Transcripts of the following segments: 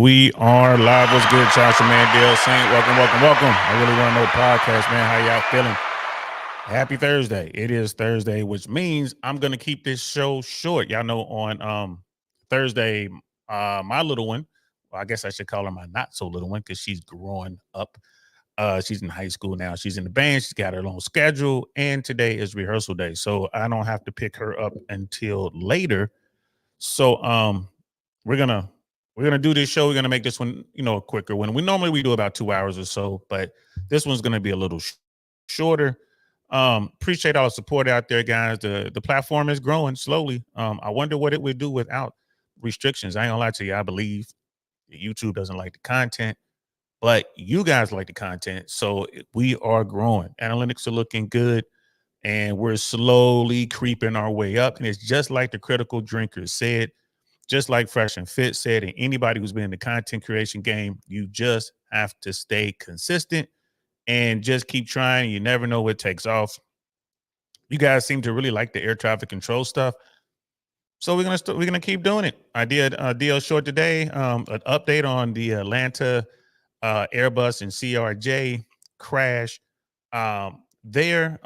We are live. What's good, Josh and Mandel Saint? Welcome. I really want to know podcast, man. How y'all feeling? Happy Thursday. It is Thursday, which means I'm gonna keep this show short. Y'all know on Thursday, my little one, well, I guess I should call her my not so little one because she's growing up. She's in high school now. She's in the band. She's got her own schedule, and today is rehearsal day, so I don't have to pick her up until later. So we're gonna we're gonna do this show. We're gonna make this one, a quicker one. We do about 2 hours or so, but this one's gonna be a little shorter. Appreciate all the support out there, guys. The platform is growing slowly. I wonder what it would do without restrictions. I ain't gonna lie to you. I believe that YouTube doesn't like the content, but you guys like the content, so we are growing. Analytics are looking good, and we're slowly creeping our way up. And it's just like the critical drinkers said, just like Fresh and Fit said, and anybody who's been in the content creation game, you just have to stay consistent and just keep trying. You never know what takes off. You guys seem to really like the air traffic control stuff, so we're gonna keep doing it. I did a deal short today, an update on the Atlanta Airbus and CRJ crash. There,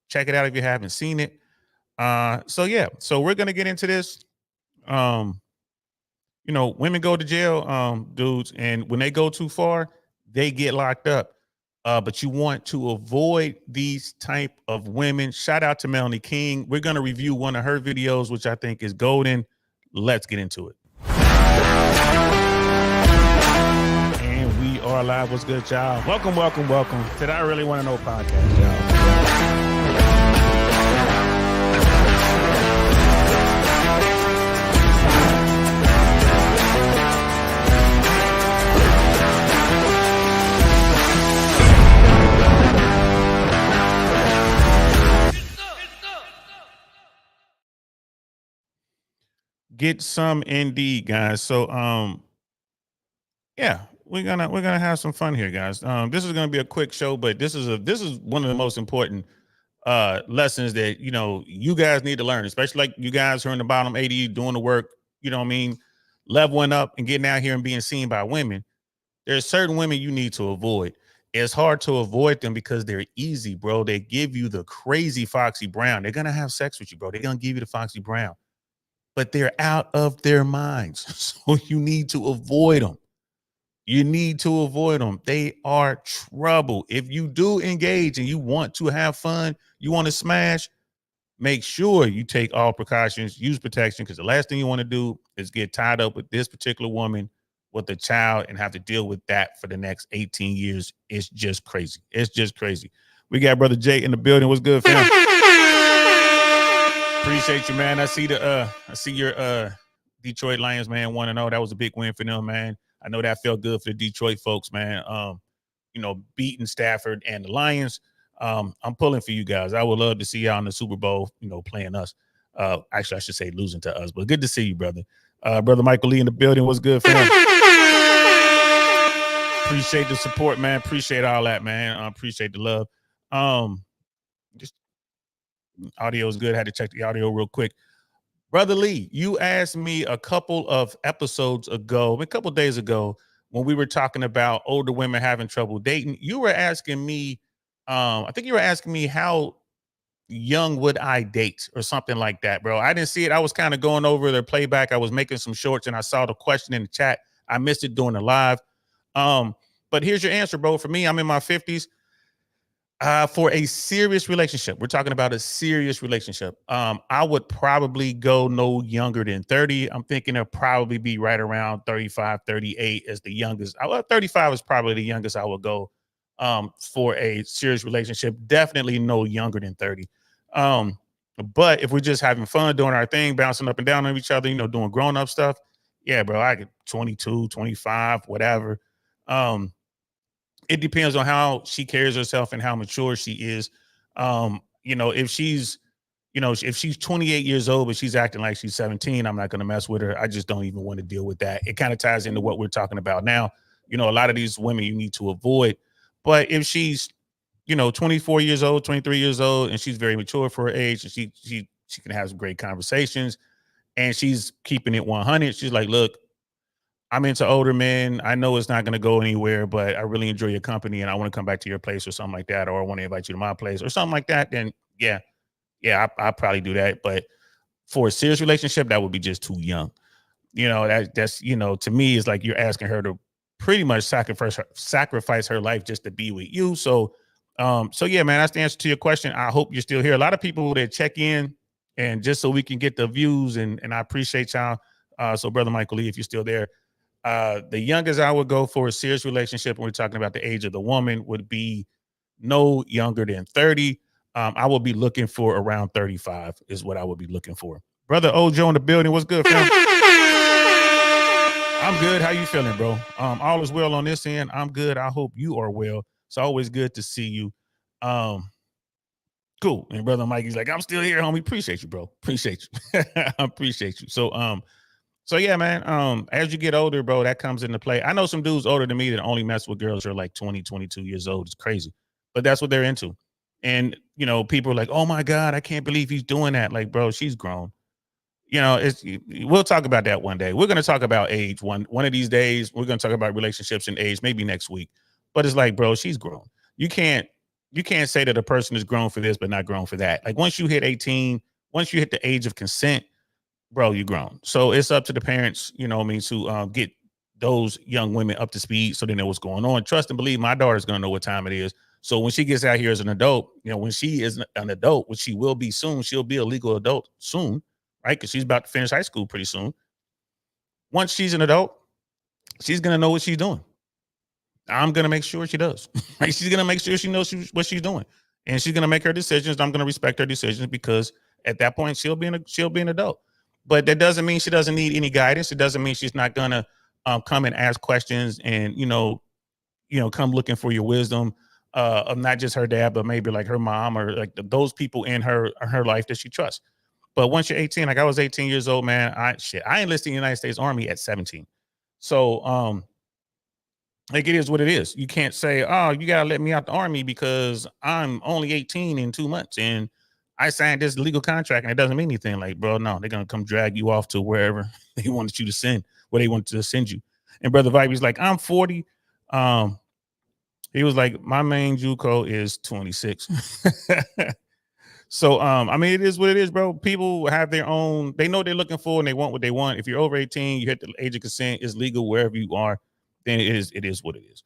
check it out if you haven't seen it. So we're gonna get into this. Um, Women go to jail, dudes, and when they go too far, they get locked up. But you want to avoid these type of women. Shout out to Melanie King. We're gonna review one of her videos, which I think is golden. Let's get into it. And we are live. What's good, y'all? Welcome to the I Really Want to Know podcast, y'all. Get some indeed, guys. So yeah, we're gonna have some fun here, guys. This is gonna be a quick show, but this is one of the most important lessons that you guys need to learn, especially like you guys who are in the bottom 80 doing the work, you know what I mean, leveling up and getting out here and being seen by women. There's certain women you need to avoid. It's hard to avoid them because they're easy, bro. They give you the crazy Foxy Brown. They're gonna have sex with you, bro. They're gonna give you the Foxy Brown, but they're out of their minds. So you need to avoid them. You need to avoid them. They are trouble. If you do engage and you want to have fun, you want to smash, make sure you take all precautions, use protection, because the last thing you want to do is get tied up with this particular woman with a child and have to deal with that for the next 18 years. It's just crazy. It's just crazy. We got Brother Jay in the building. What's good, fam? Appreciate you, man. I see your Detroit Lions, man, 1-0. That was a big win for them, man. I know that felt good for the Detroit folks, man. Beating Stafford and the Lions. I'm pulling for you guys. I would love to see y'all in the Super Bowl, playing us. Actually, I should say losing to us, but good to see you, brother. Brother Michael Lee in the building. What's good, fam? Appreciate the support, man. Appreciate all that, man. Appreciate the love. Just audio is good. Had to check the audio real quick. Brother Lee, you asked me a couple of episodes ago, a couple of days ago, when we were talking about older women having trouble dating. You were asking me, I think you were asking me how young would I date or something like that, bro. I didn't see it. I was kind of going over their playback. I was making some shorts and I saw the question in the chat. I missed it during the live. But here's your answer, bro. For me, I'm in my 50s. For a serious relationship, we're talking about a serious relationship. I would probably go no younger than 30. I'm thinking it'll probably be right around 35, 38 as the youngest. 35 is probably the youngest I would go for a serious relationship. Definitely no younger than 30. But if we're just having fun, doing our thing, bouncing up and down on each other, doing grown-up stuff, yeah, bro, I could 22, 25, whatever. It depends on how she carries herself and how mature she is. If she's 28 years old, but she's acting like she's 17, I'm not going to mess with her. I just don't even want to deal with that. It kind of ties into what we're talking about now. A lot of these women you need to avoid. But if she's, 24 years old, 23 years old, and she's very mature for her age, and she can have some great conversations, and she's keeping it 100. She's like, look, I'm into older men. I know it's not going to go anywhere, but I really enjoy your company and I want to come back to your place or something like that, or I want to invite you to my place or something like that, then I'll probably do that. But for a serious relationship, that would be just too young. That's to me, it's like you're asking her to pretty much sacrifice her life just to be with you. So yeah, man, that's the answer to your question. I hope you're still here. A lot of people that check in and just so we can get the views, and I appreciate y'all. So brother Michael Lee, if you're still there, the youngest I would go for a serious relationship, when we're talking about the age of the woman, would be no younger than 30. I will be looking for around 35 is what I would be looking for. Brother Ojo in the building. What's good, fam? I'm good. How you feeling, bro? All is well on this end. I'm good. I hope you are well. It's always good to see you. Cool. And brother Mikey's like, I'm still here, homie. Appreciate you, bro. Appreciate you. I appreciate you. So yeah, man. As you get older, bro, that comes into play. I know some dudes older than me that only mess with girls who are like 20, 22 years old. It's crazy. But that's what they're into. And people are like, oh my God, I can't believe he's doing that. Like, bro, she's grown. We'll talk about that one day. We're going to talk about age one of these days. We're going to talk about relationships and age, maybe next week. But it's like, bro, she's grown. You can't say that a person is grown for this but not grown for that. Like, once you hit 18, once you hit the age of consent, bro, you're grown. So it's up to the parents, to get those young women up to speed so they know what's going on. Trust and believe, my daughter's going to know what time it is. So when she gets out here as an adult, when she is an adult, which she will be soon, she'll be a legal adult soon, right? Because she's about to finish high school pretty soon. Once she's an adult, she's going to know what she's doing. I'm going to make sure she does. Right? She's going to make sure she knows what she's doing. And she's going to make her decisions. I'm going to respect her decisions, because at that point, she'll be an adult. But that doesn't mean she doesn't need any guidance. It doesn't mean she's not going to come and ask questions and, come looking for your wisdom of not just her dad, but maybe like her mom or like those people in her life that she trusts. But once you're 18, like I was 18 years old, man, I enlisted in the United States Army at 17. So, like, it is what it is. You can't say, oh, you got to let me out the Army because I'm only 18 in 2 months and I signed this legal contract and it doesn't mean anything. Like, bro, no, they're going to come drag you off to wherever they wanted you to send, where they wanted to send you. And brother Vibe's like, I'm 40. He was like, my main JUCO is 26. So, I mean, it is what it is, bro. People have their own, they know what they're looking for and they want what they want. If you're over 18, you hit the age of consent, is legal wherever you are, then it is what it is.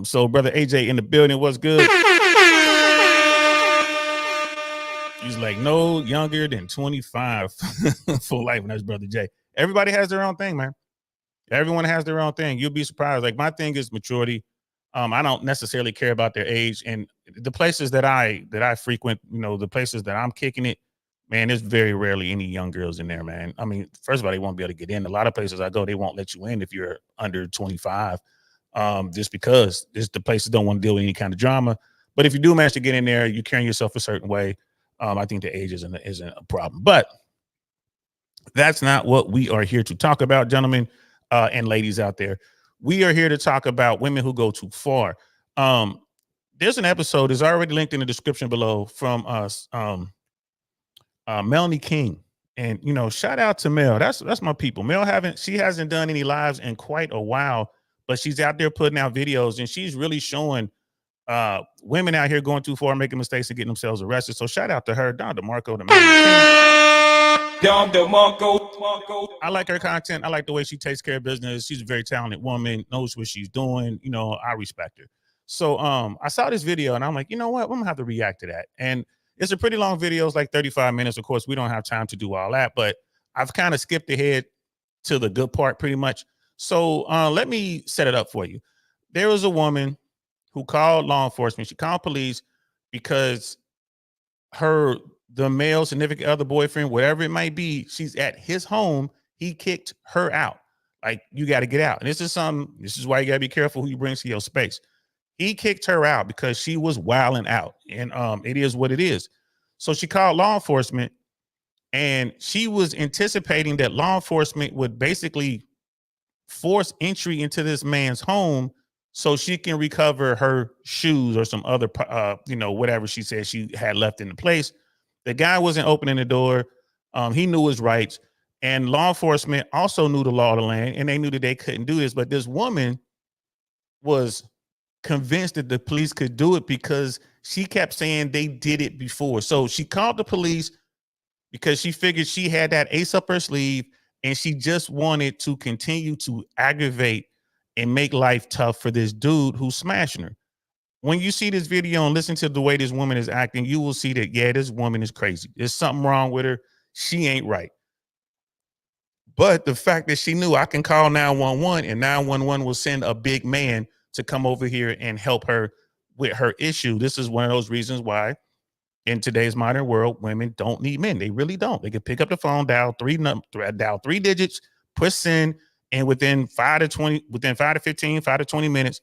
So brother AJ in the building, what's good? He's like, no younger than 25 for life. And that's brother Jay. Everybody has their own thing, man. Everyone has their own thing. You'll be surprised. Like, my thing is maturity. I don't necessarily care about their age, and the places that I frequent, the places that I'm kicking it, man, there's very rarely any young girls in there, man. I mean, first of all, they won't be able to get in. A lot of places I go, they won't let you in if you're under 25, just because the places don't want to deal with any kind of drama. But if you do manage to get in there, you're carrying yourself a certain way. I think the age isn't a problem, but that's not what we are here to talk about, gentlemen and ladies out there. We are here to talk about women who go too far. There's an episode is already linked in the description below from us, Melanie King, and shout out to Mel. That's my people. Mel hasn't done any lives in quite a while, but she's out there putting out videos, and she's really showing women out here going too far, making mistakes and getting themselves arrested. So shout out to her, Don DeMarco, the Don DeMarco. I like her content. I like the way she takes care of business. She's a very talented woman, knows what she's doing. I respect her. So I saw this video and I'm like, you know what? I'm gonna have to react to that. And it's a pretty long video. It's like 35 minutes. Of course, we don't have time to do all that, but I've kind of skipped ahead to the good part pretty much. So let me set it up for you. There was a woman who called law enforcement. She called police because the male significant other, boyfriend, whatever it might be, she's at his home. He kicked her out. Like, you got to get out. And this is why you got to be careful who you bring to your space. He kicked her out because she was wilding out. And it is what it is. So she called law enforcement, and she was anticipating that law enforcement would basically force entry into this man's home so she can recover her shoes or some other, whatever she said she had left in the place. The guy wasn't opening the door. He knew his rights. And law enforcement also knew the law of the land, and they knew that they couldn't do this. But this woman was convinced that the police could do it because she kept saying they did it before. So she called the police because she figured she had that ace up her sleeve, and she just wanted to continue to aggravate and make life tough for this dude who's smashing her. When you see this video and listen to the way this woman is acting, you will see that, yeah, this woman is crazy. There's something wrong with her. She ain't right. But the fact that she knew I can call 911 and 911 will send a big man to come over here and help her with her issue. This is one of those reasons why in today's modern world, women don't need men. They really don't. They can pick up the phone, dial three digits, push send, and within 5 to 15, 5 to 20 minutes,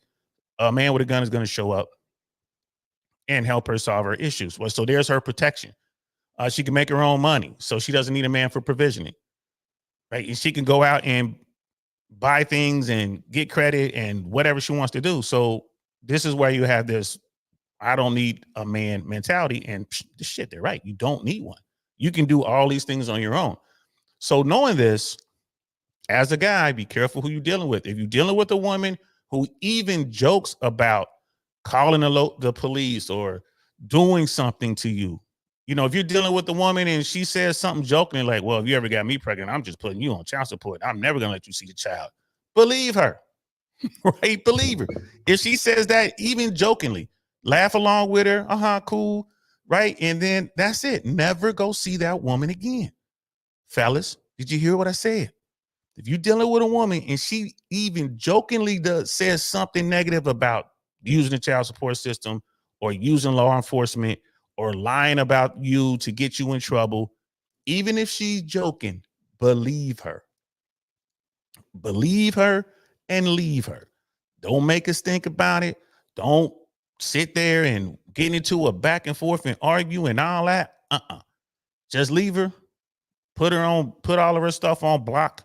a man with a gun is going to show up and help her solve her issues. Well, so there's her protection. She can make her own money, so she doesn't need a man for provisioning, right? And she can go out and buy things and get credit and whatever she wants to do. So this is where you have this I don't need a man mentality, and shit, they're right. You don't need one. You can do all these things on your own. So knowing this, as a guy, be careful who you're dealing with. If you're dealing with a woman who even jokes about calling the police or doing something to you, you know, if you're dealing with a woman and she says something jokingly like, well, if you ever got me pregnant, I'm just putting you on child support. I'm never going to let you see the child. Believe her, right? Believe her. If she says that, even jokingly, laugh along with her. Cool. Right. And then that's it. Never go see that woman again. Fellas, did you hear what I said? If you're dealing with a woman and she even jokingly says something negative about using the child support system or using law enforcement or lying about you to get you in trouble, even if she's joking, believe her. Believe her and leave her. Don't make us think about it. Don't sit there and get into a back and forth and argue and all that. Just leave her. Put all of her stuff on block,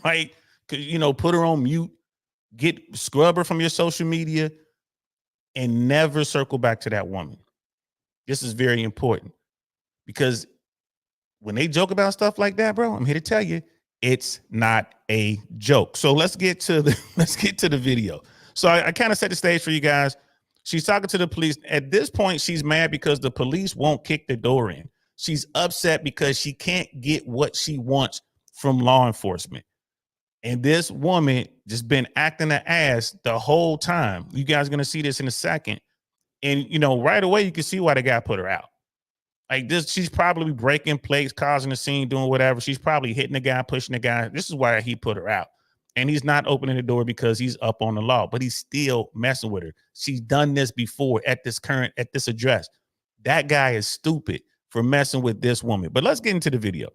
right? You know, put her on mute. Scrub her from your social media and never circle back to that woman. This is very important because when they joke about stuff like that, bro, I'm here to tell you, it's not a joke. So let's get to the video. So I kind of set the stage for you guys. She's talking to the police. At this point, she's mad because the police won't kick the door in. She's upset because she can't get what she wants from law enforcement. And this woman just been acting an ass the whole time. You guys are going to see this in a second. And, you know, right away, you can see why the guy put her out. Like this, she's probably breaking plates, causing a scene, doing whatever. She's probably hitting the guy, pushing the guy. This is why he put her out. And he's not opening the door because he's up on the law, but he's still messing with her. She's done this before at this address. That guy is stupid for messing with this woman. But let's get into the video.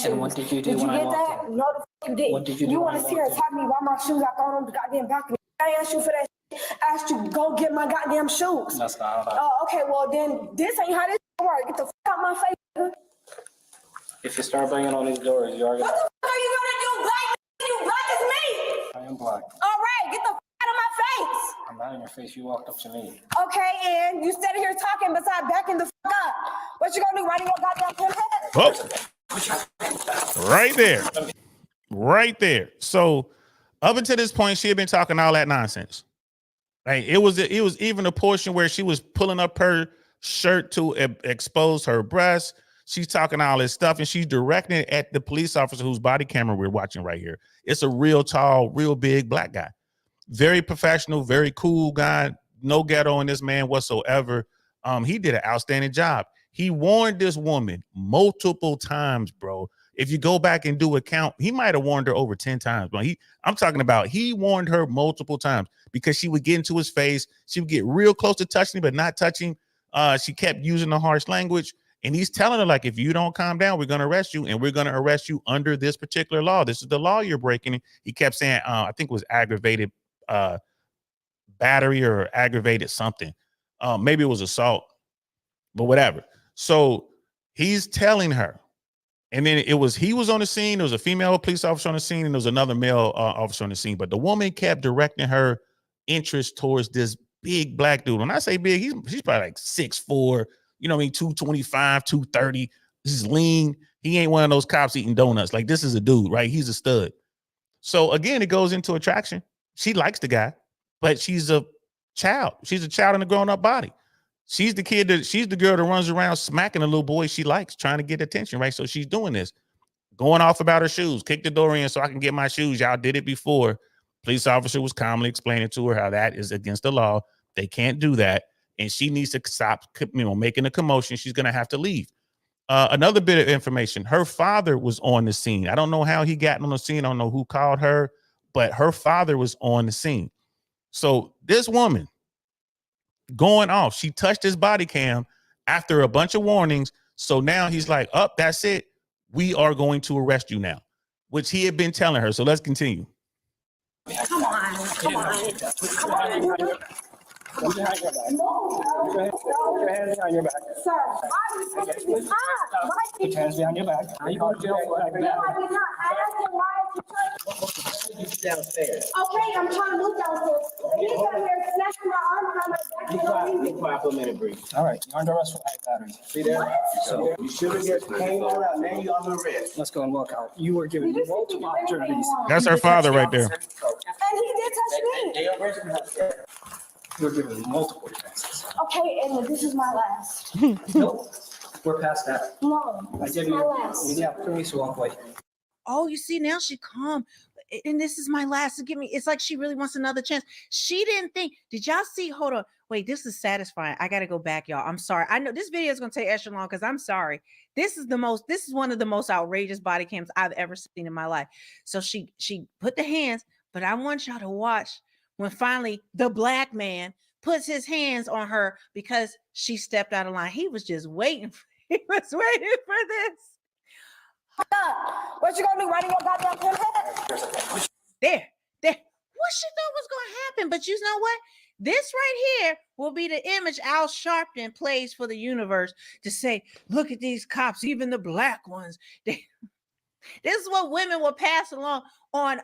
And what did you do when I walked in? No, the fuck you did. What did you do? You want to see her tap me while my shoes? I throw them the goddamn balcony. I asked you for that. I asked you to go get my goddamn shoes. That's not how. Oh, okay. Well, then this ain't how this work. Get the fuck out my face. Nigga. If you start banging on these doors, you are What gonna. the fuck are you gonna do, black? You black as me. I am black. All right, get the fuck out of my face. I'm not in your face. You walked up to me. Okay, and you standing here talking beside backing the fuck up. What you gonna do? Riding your goddamn pimp head? Right there. So up until this point, she had been talking all that nonsense. Like it was even a portion where she was pulling up her shirt to expose her breasts. She's talking all this stuff, and she's directing it at the police officer whose body camera we're watching right here. It's a real tall, real big black guy. Very professional, very cool guy. No ghetto in this man whatsoever. He did an outstanding job. He warned this woman multiple times, bro. If you go back and do a count, he might have warned her over 10 times. But I'm talking about he warned her multiple times because she would get into his face. She would get real close to touching him, but not touching. She kept using the harsh language. And he's telling her, like, if you don't calm down, we're going to arrest you. And we're going to arrest you under this particular law. This is the law you're breaking. He kept saying, I think it was aggravated battery or aggravated something. Maybe it was assault, but whatever. So he's telling her. And then he was on the scene. There was a female police officer on the scene, and there was another male officer on the scene. But the woman kept directing her interest towards this big black dude. When I say big, he's probably like 6'4", you know what I mean, 225, 230. This is lean. He ain't one of those cops eating donuts. Like, this is a dude, right? He's a stud. So again, it goes into attraction. She likes the guy, but she's a child. She's a child in a grown-up body. She's the girl that runs around smacking a little boy she likes, trying to get attention, right? So she's doing this, going off about her shoes. Kick the door in so I can get my shoes. Y'all did it before. Police officer was calmly explaining to her how that is against the law. They can't do that. And she needs to stop, making a commotion. She's going to have to leave. Another bit of information. Her father was on the scene. I don't know how he got on the scene. I don't know who called her, but her father was on the scene. So this woman going off, she touched his body cam after a bunch of warnings. So now he's like, oh, that's it. We are going to arrest you now, which he had been telling her. So let's continue. Come on. Put your hands behind your back. Sir, why is this behind? Put your hands behind your back. Are you going to jail for that? No, I did not. I asked him why is he Downstairs. Okay, I'm trying to move downstairs. He's out here snatching my arm behind my back. Be quiet for a minute, Bree. All right, you're under arrest for ag battery. See there? So you should have just came on out. Now you're under arrest. Let's go and walk out. You were given multiple opportunities. That's her father right there. And he did touch me. They arrested him. You were given multiple chances. Okay, and this is my last. Nope, we're past that. No, I this give is my you last. the opportunity to walk away. Oh, you see, now she calm. And this is my last to give me. It's like she really wants another chance. She didn't think. Did y'all see? Hold on. Wait, this is satisfying. I got to go back, y'all. I'm sorry. I know this video is going to take extra long because I'm sorry. This is one of the most outrageous body cams I've ever seen in my life. So she put the hands, but I want y'all to watch when finally the black man puts his hands on her because she stepped out of line. He was just waiting. He was waiting for this. What you gonna do? Right in your goddamn head? There. What she thought was going to happen? But you know what? This right here will be the image Al Sharpton plays for the universe to say, look at these cops, even the black ones. This is what women will pass along on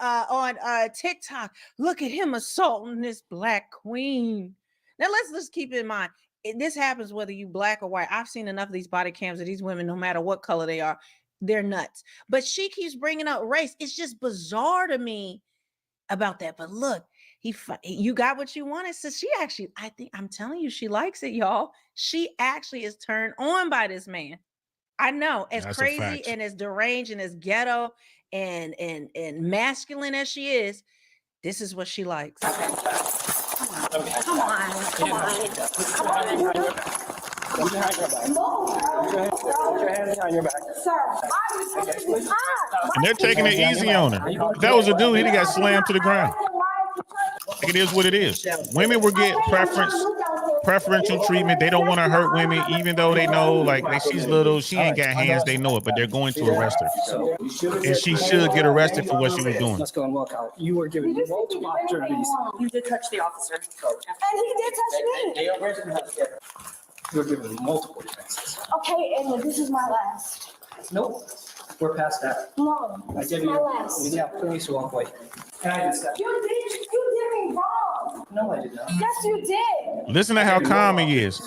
TikTok. Look at him assaulting this black queen. Now let's keep in mind, this happens whether you black or white. I've seen enough of these body cams of these women, no matter what color they are, they're nuts. But she keeps bringing up race. It's just bizarre to me about that. But look, you got what you wanted. So she actually, I'm telling you, she likes it, y'all. She actually is turned on by this man. I know, as That's crazy and as deranged and as ghetto and masculine as she is, this is what she likes. Come on. Put your hands behind your back. Sir, why is this behind? And they're taking it easy on her. If that was a dude, he'd have got slammed to the ground. Like, it is what it is. Women will get preferential treatment. They don't want to hurt women, even though they know, like she's little, she ain't got hands, they know it, but they're going to arrest her. And she should get arrested for what she was doing. Let's go and walk out. You were given multiple opportunities. You did touch the officer. And he did touch me. They arrested him. You were given multiple chances. Okay, and this is my last. Nope, we're past that. No, I this give is you my last. the opportunity to walk away. Can I just step? You did me wrong. No, I did not. Yes, you did. Listen to how calm he is.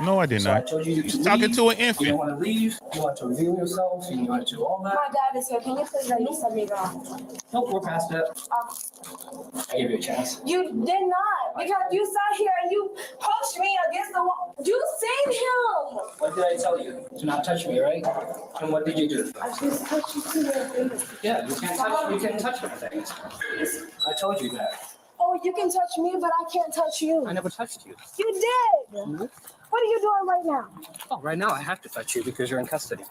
No, I did So I not. told you She's talking to an You infant. don't want to leave. You want to reveal yourself. You want to do all that. My dad is here. Can you please let me go? Nope, we're past that. I gave you a chance. You did not, because you sat here and you pushed me against the wall. You seen him. What did I tell you? To not touch me, right? And what did you do? I just touched you to your face. Yeah, you can't touch my things. I told you that. Oh, you can touch me, but I can't touch you. I never touched you. You did. What are you doing right now? Oh, right now I have to touch you because you're in custody.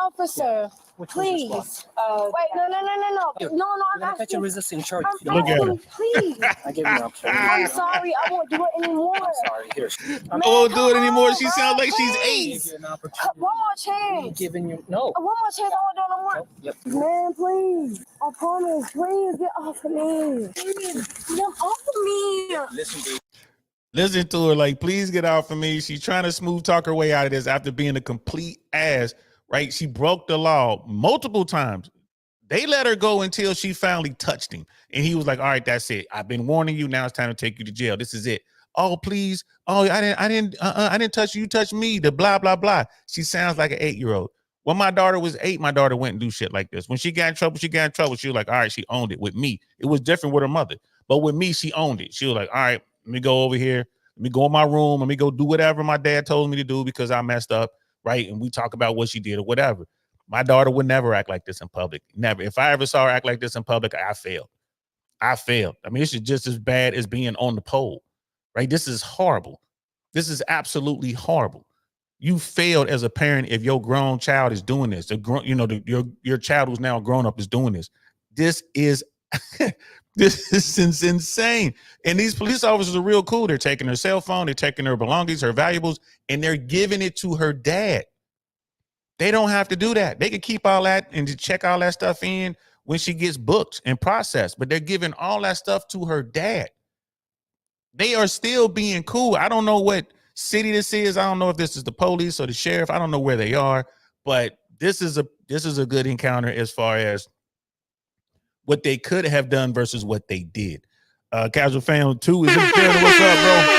Officer, Which one's your please. spot? Wait, no. You're No, You're I'm gonna catch a asking. resisting charge. I'm if you don't Look at asking, her. please. I give you an opportunity. I'm sorry, I won't do it anymore. I'm sorry. Here. I won't do it anymore. She sounds like she's I 8. give you an opportunity. One more I'm chance. giving you no. One more chance, I won't do it no more. Nope. Yep. Man, please. I promise. Please get off of me. Please get off of me. Listen, dude. Listen to her, like, please get off of me. She's trying to smooth talk her way out of this after being a complete ass, right? She broke the law multiple times. They let her go until she finally touched him. And he was like, all right, that's it. I've been warning you. Now it's time to take you to jail. This is it. Oh, please. Oh, I didn't touch you. You touched me. The blah, blah, blah. She sounds like an 8-year-old. When my daughter was 8, my daughter wouldn't do shit like this. When she got in trouble, she got in trouble. She was like, all right, she owned it. With me, it was different with her mother. But with me, she owned it. She was like, all right, let me go over here. Let me go in my room. Let me go do whatever my dad told me to do because I messed up, right? And we talk about what she did or whatever. My daughter would never act like this in public. Never. If I ever saw her act like this in public, I failed. I failed. I mean, this is just as bad as being on the pole, right? This is horrible. This is absolutely horrible. You failed as a parent if your grown child is doing this. Your child who's now grown up is doing this. This is this is insane. And these police officers are real cool. They're taking her cell phone, they're taking her belongings, her valuables, and they're giving it to her dad. They don't have to do that. They can keep all that and to check all that stuff in when she gets booked and processed, but they're giving all that stuff to her dad. They are still being cool. I don't know what city this is. I don't know if this is the police or the sheriff. I don't know where they are, but this is a good encounter as far as what they could have done versus what they did. Casual Fan 2 is in the building. What's up, bro?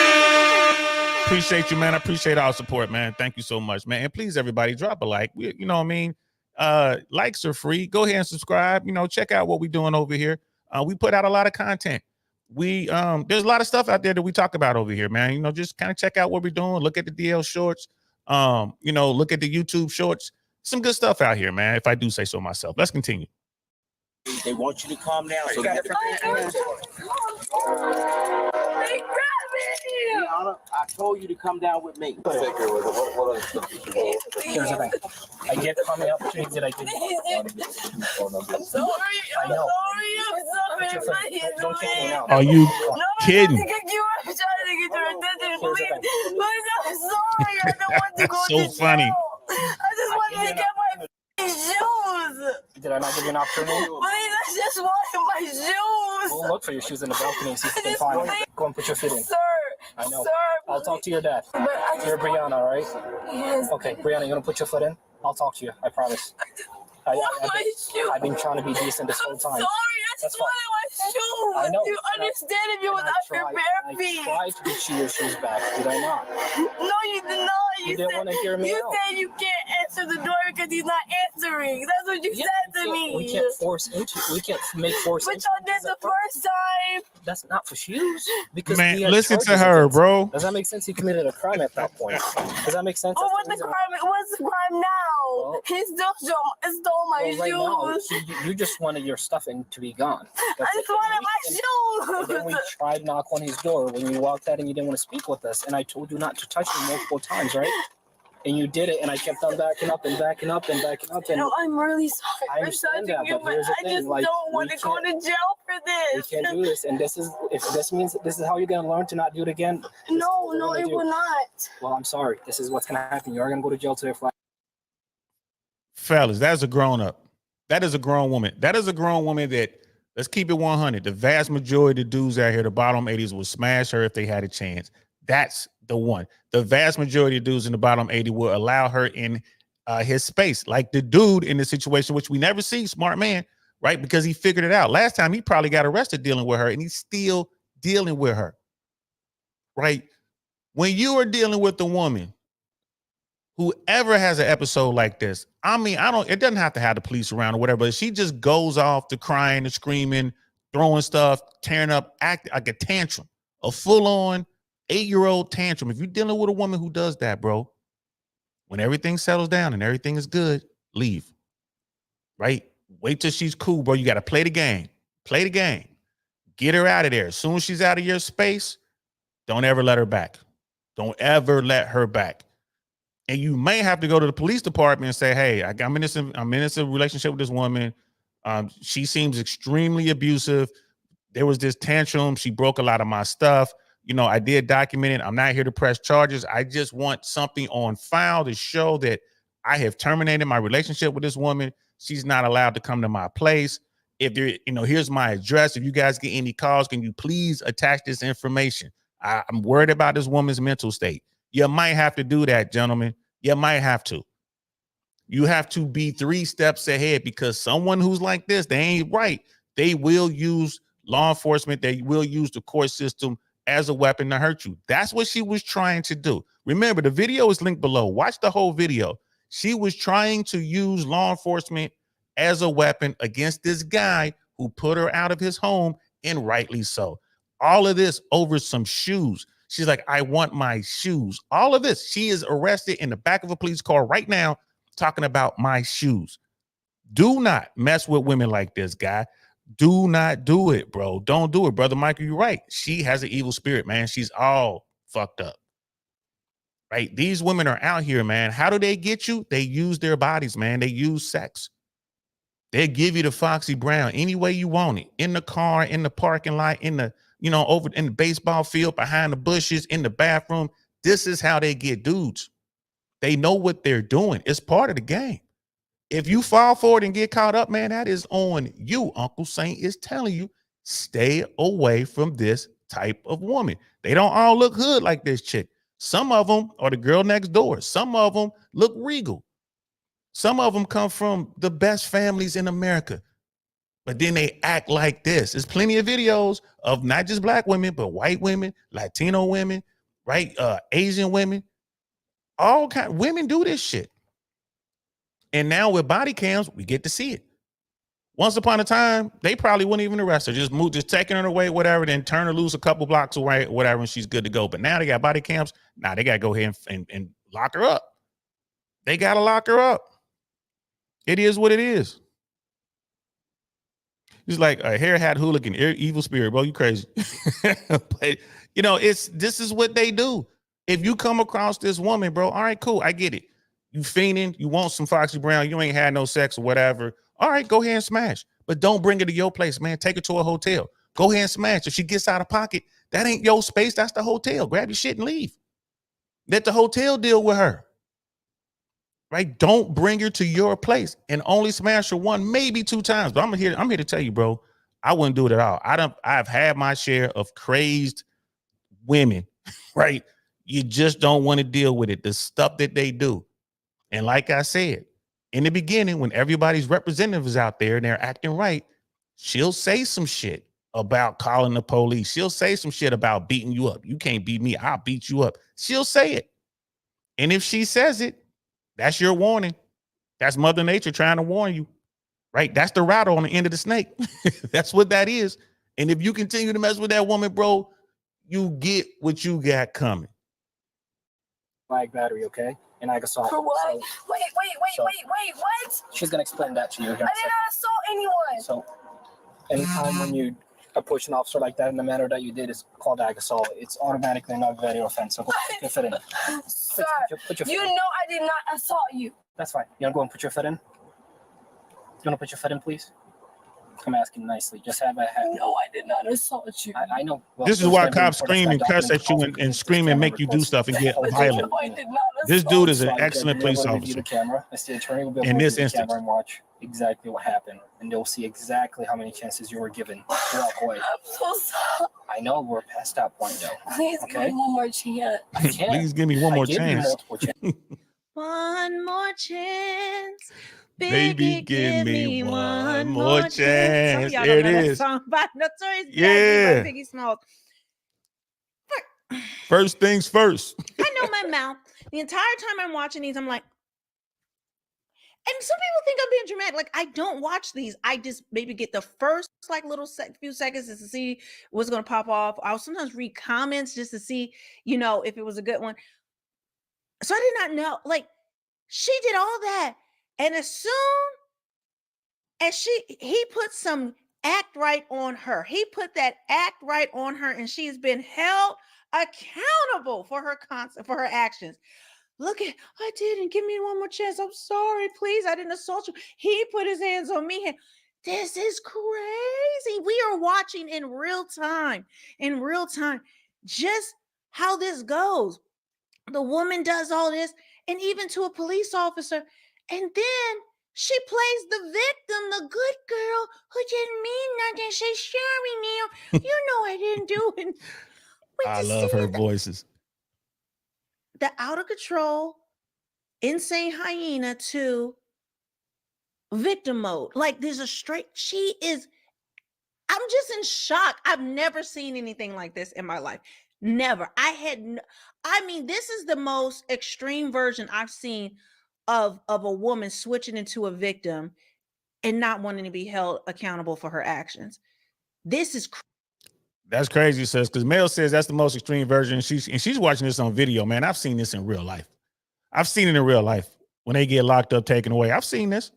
Appreciate you, man. I appreciate our support, man. Thank you so much, man. And please, everybody, drop a like. You know what I mean? Likes are free. Go ahead and subscribe. Check out what we're doing over here. We put out a lot of content. There's a lot of stuff out there that we talk about over here, man. Just kind of check out what we're doing. Look at the DL shorts. Look at the YouTube shorts. Some good stuff out here, man. If I do say so myself. Let's continue. They want you to calm down. So I told you to come down with me. Here's the thing. I get how many opportunities did I give you? I'm sorry. I know. I'm sorry. Don't kick me now. Are you kidding? I'm trying to get your attention, please. Please, I'm sorry. I don't want to go That's to so funny. jail. I just wanted to get my shoes. Did I not give you an opportunity? Please, I just wanted my shoes. Go look for your shoes in the balcony and see if you can find them. Go and put your feet in. Sir, I know. sir, I'll talk to your dad. but I just You're Brianna, all right? Yes. Okay, Brianna, you gonna put your foot in? I'll talk to you. I promise. I've been trying to be decent this whole I'm time. sorry, I That's just wanted my shoes. I know. Do you understand if you was unprepared I me? tried to get you your shoes back. Did I not? No, you did not. You didn't want to hear me out. said you can't answer the door because he's not answering. That's what you said to me. We can't make force But into y'all did the first time. That's not for shoes. Because Man, he had listen to charges her, against bro. him. Does that make sense? He committed a crime at that point. Does that make sense? Oh, That's what's the reason crime? What's the crime now? Well- He still stole my Well, right now, shoes. you just wanted your stuffing to be gone. I just wanted my And then we shoes. tried to knock on his door when you walked out and you didn't want to speak with us. And I told you not to touch me multiple times, right? And you did it, and I kept on backing up and backing up and backing up. And No, I'm really sorry I for understand touching that, you, but but here's the I thing, just like, don't want we to go to jail for we this. can't do this. And if this means this is how you're gonna learn to not do it again. this is No, what we're no, gonna it do. will not. Well, I'm sorry. This is what's gonna happen. You are gonna go to jail today for Fellas, that's a grown up. That is a grown woman. That is a grown woman that, let's keep it 100. The vast majority of the dudes out here, the bottom 80s, will smash her if they had a chance. That's the one. The vast majority of dudes in the bottom 80 will allow her in his space. Like the dude in the situation, which we never see, smart man, right? Because he figured it out. Last time he probably got arrested dealing with her, and he's still dealing with her, right? When you are dealing with a woman, whoever has an episode like this, it doesn't have to have the police around or whatever, but she just goes off to crying and screaming, throwing stuff, tearing up, act like a tantrum, a full-on 8-year-old tantrum. If you're dealing with a woman who does that, bro, when everything settles down and everything is good, leave, right? Wait till she's cool, bro. You got to play the game. Play the game. Get her out of there. As soon as she's out of your space, don't ever let her back. Don't ever let her back. And you may have to go to the police department and say, hey, I'm in this relationship with this woman. She seems extremely abusive. There was this tantrum. She broke a lot of my stuff. I did document it. I'm not here to press charges. I just want something on file to show that I have terminated my relationship with this woman. She's not allowed to come to my place. If there, here's my address. If you guys get any calls, can you please attach this information? I'm worried about this woman's mental state. You might have to do that, gentlemen. You might have to. You have to be 3 steps ahead, because someone who's like this, they ain't right. They will use law enforcement. They will use the court system as a weapon to hurt you. That's what she was trying to do. Remember, the video is linked below. Watch the whole video. She was trying to use law enforcement as a weapon against this guy who put her out of his home, and rightly so. All of this over some shoes. She's like, I want my shoes. All of this. She is arrested in the back of a police car right now talking about my shoes. Do not mess with women like this, guy. Do not do it, bro. Don't do it, brother Michael. You're right. She has an evil spirit, man. She's all fucked up. Right? These women are out here, man. How do they get you? They use their bodies, man. They use sex. They give you the Foxy Brown any way you want it. In the car, in the parking lot, in the, over in the baseball field, behind the bushes, in the bathroom. This is how they get dudes. They know what they're doing. It's part of the game. If you fall for it and get caught up, man, that is on you. Uncle Saint is telling you, stay away from this type of woman. They don't all look hood like this chick. Some of them are the girl next door. Some of them look regal. Some of them come from the best families in America. But then they act like this. There's plenty of videos of not just black women, but white women, Latino women, right? Asian women. All kind women do this shit. And now with body cams, we get to see it. Once upon a time, they probably wouldn't even arrest her. Just taking her away, whatever, then turn her loose a couple blocks away, whatever, and she's good to go. But now they got body cams. Now they got to go ahead and lock her up. They got to lock her up. It is what it is. It's like a hair hat hooligan, evil spirit, bro. You crazy. But, this is what they do. If you come across this woman, bro, all right, cool. I get it. You fiending, you want some Foxy Brown, you ain't had no sex or whatever. All right, go ahead and smash. But don't bring her to your place, man. Take her to a hotel. Go ahead and smash. If she gets out of pocket, that ain't your space. That's the hotel. Grab your shit and leave. Let the hotel deal with her. Right? Don't bring her to your place and only smash her one, maybe two times. But I'm here to tell you, bro, I wouldn't do it at all. I've had my share of crazed women, right? You just don't want to deal with it. The stuff that they do. And like I said, in the beginning, when everybody's representative is out there and they're acting right, she'll say some shit about calling the police. She'll say some shit about beating you up. You can't beat me. I'll beat you up. She'll say it. And if she says it, that's your warning. That's Mother Nature trying to warn you, right? That's the rattle on the end of the snake. That's what that is. And if you continue to mess with that woman, bro, you get what you got coming. Flag battery, okay? And I assault. For what? So, Wait, what? she's gonna explain that to you. I did not assault anyone. So, anytime when you approach an officer like that in the manner that you did is called ag assault. It's automatically an aggravated offense. So go put your foot in. Sir, Put your foot you in. know I did not assault you. That's fine. You wanna go and put your foot in? You wanna put your foot in, please? I'm asking nicely. Just have a hat. No, I did not assault you. I know. Well, This is why cops scream and cuss at you and scream and make you do stuff and get violent. No, I did not This dude is an That's why excellent they'll be police able to review officer. the camera. The attorney will be able In to this review the instance. camera and watch exactly what happened, and they'll see exactly how many chances you were given to walk away. I'm so sorry. I know we're past that point, though. Please give Okay. me one more chance. I can't. Please give me one I more give you chance. multiple chances. One more chance. Baby, give me one more Some of chance. y'all There don't it know that is. song by Notorious Yeah. B.I.G. by Biggie Smalls. First things first. I know my mouth. The entire time I'm watching these, I'm like, and some people think I'm being dramatic. Like, I don't watch these. I just maybe get the first little few seconds just to see what's going to pop off. I'll sometimes read comments just to see, if it was a good one. So I did not know. Like, she did all that. And as soon as he put some act right on her, he put that act right on her, and she's been held accountable for her actions. Look at, I didn't, give me one more chance. I'm sorry, please. I didn't assault you. He put his hands on me. This is crazy. We are watching in real time, just how this goes. The woman does all this, and even to a police officer, and then she plays the victim, the good girl who didn't mean nothing. Say, sorry, ma'am. You know I didn't do it. I love her voices. The out of control, insane hyena to victim mode. Like, there's a straight, she is I'm just in shock. I've never seen anything like this in my life. Never. I mean, this is the most extreme version I've seen of a woman switching into a victim and not wanting to be held accountable for her actions. This is That's crazy, sis. Because Mel says that's the most extreme version. She's watching this on video, man. I've seen this in real life. I've seen it in real life when they get locked up, taken away. I've seen this.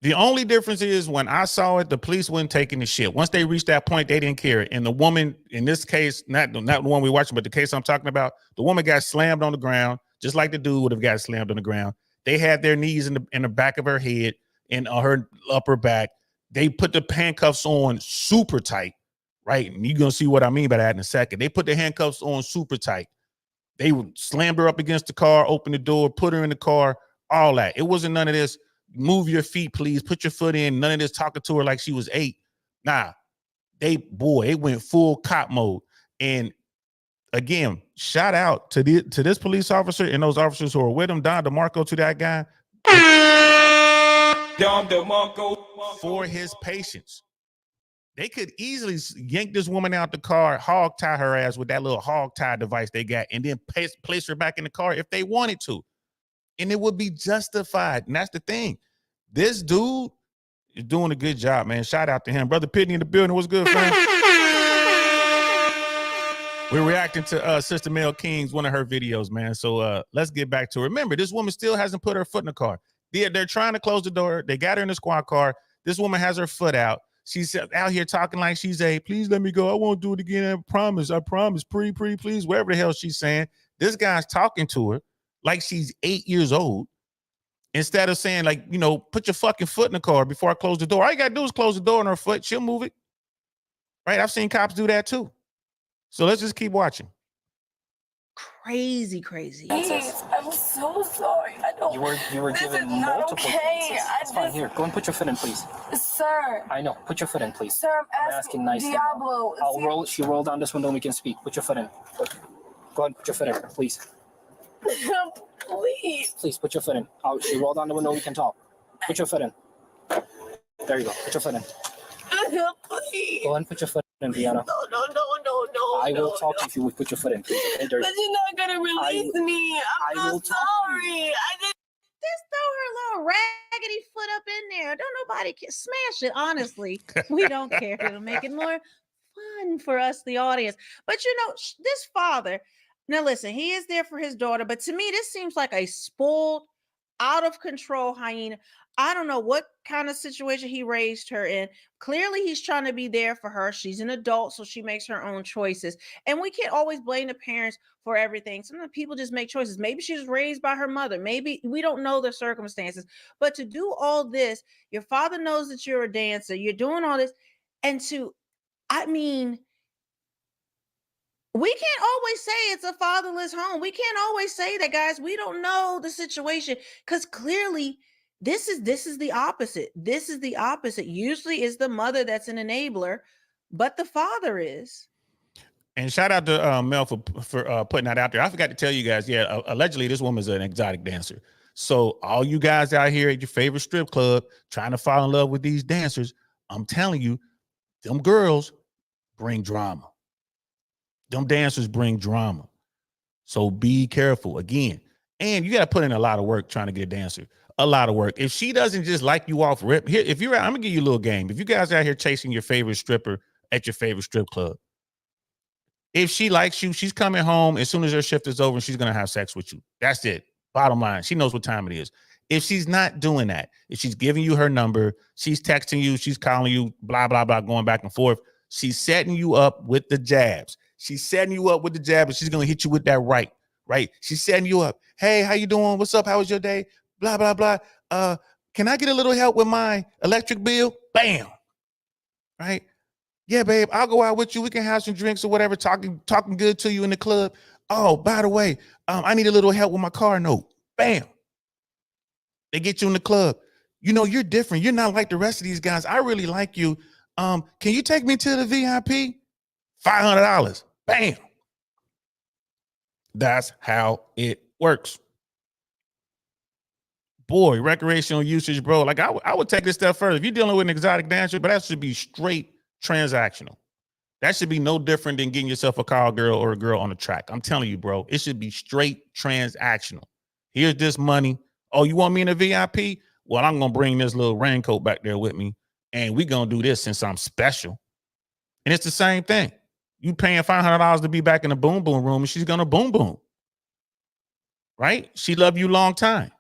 The only difference is when I saw it, the police weren't taking the shit. Once they reached that point, they didn't care. And the woman, in this case, not the one we're watching, but the case I'm talking about, the woman got slammed on the ground, just like the dude would have got slammed on the ground. They had their knees in the back of her head and her upper back. They put the handcuffs on super tight, right? And you're going to see what I mean by that in a second. They put the handcuffs on super tight. They slammed her up against the car, opened the door, put her in the car, all that. It wasn't none of this. Move your feet, please. Put your foot in. None of this talking to her like she was 8. Nah, it went full cop mode. And again, shout out to this police officer and those officers who are with him, Don DeMarco, to that guy, Don DeMarco, for his patience. They could easily yank this woman out the car, hog tie her ass with that little hog tie device they got, and then place her back in the car if they wanted to. And it would be justified. And that's the thing. This dude is doing a good job, man. Shout out to him. Brother Pitney in the building. What's good, friend? We're reacting to Sista Melanie King's one of her videos, man. So let's get back to her. Remember, this woman still hasn't put her foot in the car. They're trying to close the door. They got her in the squad car. This woman has her foot out. She's out here talking like she's please let me go. I won't do it again. I promise. Pretty, please. Whatever the hell she's saying. This guy's talking to her like she's 8 years old, instead of saying, like, put your fucking foot in the car before I close the door. All you got to do is close the door on her foot. She'll move it. Right? I've seen cops do that too. So let's just keep watching. crazy. Yes, I'm so sorry. I don't. You were given multiple chances. It's fine. Here, go and put your foot in, please. Sir. I know. Put your foot in, please. Sir, I'm asking nicely. Diablo. She roll down this window and we can speak. Put your foot in. Go ahead, put your foot in, please. Please. Please put your foot in. She rolled down the window. We can talk. Put your foot in. There you go. Put your foot in. Please. Go ahead and put your foot in, Brianna. No. I will talk to you if you would put your foot in. Please. Okay, But you're not gonna release me. I'm so sorry. Just throw her little raggedy foot up in there. Don't nobody smash it. Honestly, we don't care. It'll make it more fun for us, the audience. But this father. Now listen, he is there for his daughter, but to me, this seems like a spoiled, out of control hyena. I don't know what kind of situation he raised her in. Clearly, he's trying to be there for her. She's an adult, so she makes her own choices. And we can't always blame the parents for everything. Sometimes people just make choices. Maybe she was raised by her mother. Maybe we don't know the circumstances. But to do all this, your father knows that you're a dancer. You're doing all this. And we can't always say it's a fatherless home. We can't always say that, guys. We don't know the situation because clearly this is the opposite. This is the opposite. Usually is the mother that's an enabler, but the father is. And shout out to Mel for putting that out there. I forgot to tell you guys, allegedly this woman's an exotic dancer. So all you guys out here at your favorite strip club trying to fall in love with these dancers, I'm telling you, them girls bring drama. Them dancers bring drama. So be careful again. And you got to put in a lot of work trying to get a dancer. A lot of work. If she doesn't just like you off rip, here, I'm gonna give you a little game. If you guys are out here chasing your favorite stripper at your favorite strip club, if she likes you, she's coming home as soon as her shift is over and she's gonna have sex with you. That's it. Bottom line. She knows what time it is. If she's not doing that, if she's giving you her number, she's texting you, she's calling you, blah, blah, blah, going back and forth, she's setting you up with the jabs. She's setting you up with the jab, and she's gonna hit you with that right? She's setting you up. Hey, how you doing? What's up? How was your day? Blah, blah, blah. Can I get a little help with my electric bill? Bam. Right? Yeah, babe, I'll go out with you. We can have some drinks or whatever, talking good to you in the club. Oh, by the way, I need a little help with my car note. Bam. They get you in the club. You're different. You're not like the rest of these guys. I really like you. Can you take me to the VIP? $500. Bam. That's how it works. Boy, recreational usage, bro. Like I would take this step further. If you're dealing with an exotic dancer, but that should be straight transactional. That should be no different than getting yourself a call girl or a girl on the track. I'm telling you, bro, it should be straight transactional. Here's this money. Oh, you want me in a VIP? Well, I'm going to bring this little raincoat back there with me, and we going to do this since I'm special. And it's the same thing. You paying $500 to be back in the boom boom room, and she's going to boom boom. Right? She love you long time.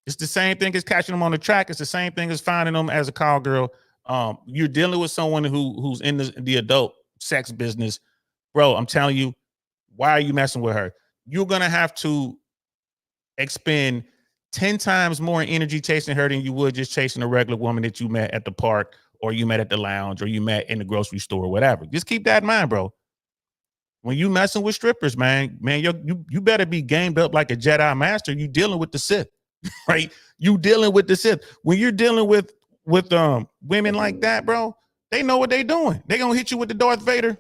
It's the same thing as catching them on the track. It's the same thing as finding them as a call girl. You're dealing with someone who's in the adult sex business. Bro, I'm telling you, why are you messing with her? You're going to have to expend 10 times more energy chasing her than you would just chasing a regular woman that you met at the park or you met at the lounge or you met in the grocery store or whatever. Just keep that in mind, bro. When you messing with strippers, man, you better be gamed up like a Jedi master. You dealing with the Sith, right? You dealing with the Sith. When you're dealing with women like that, bro, they know what they doing. They gonna hit you with the Darth Vader.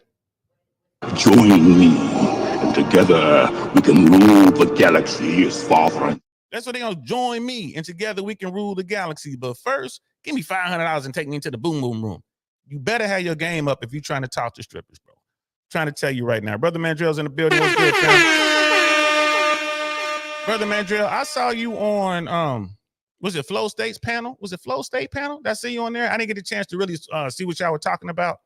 Join me, and together we can rule the galaxy as father. That's what they gonna join me, and together we can rule the galaxy. But first, give me $500 and take me into the boom boom room. You better have your game up if you're trying to talk to strippers, bro. Trying to tell you right now. Brother Mandrell's in the building. What's good, fam? Brother Mandrell, I saw you on was it Flow State's panel? Was it Flow State panel? Did I see you on there? I didn't get a chance to really see what y'all were talking about.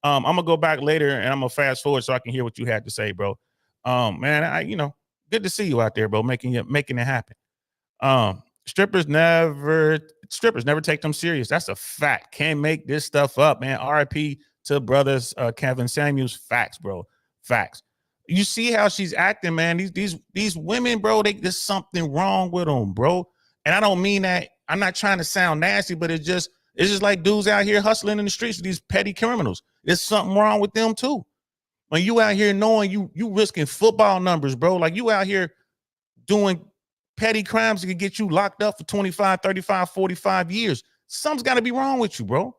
I'm gonna go back later and I'm gonna fast forward so I can hear what you had to say, bro. Man, good to see you out there, bro, making it happen. Strippers never take them serious. That's a fact. Can't make this stuff up, man. RIP to brothers Kevin Samuels. Facts, bro. Facts. You see how she's acting, man. These women, bro, there's something wrong with them, bro. And I don't mean that. I'm not trying to sound nasty, but it's just like dudes out here hustling in the streets, these petty criminals. There's something wrong with them too. When you out here knowing you risking football numbers, bro, like you out here doing petty crimes that could get you locked up for 25, 35, 45 years. Something's got to be wrong with you, bro.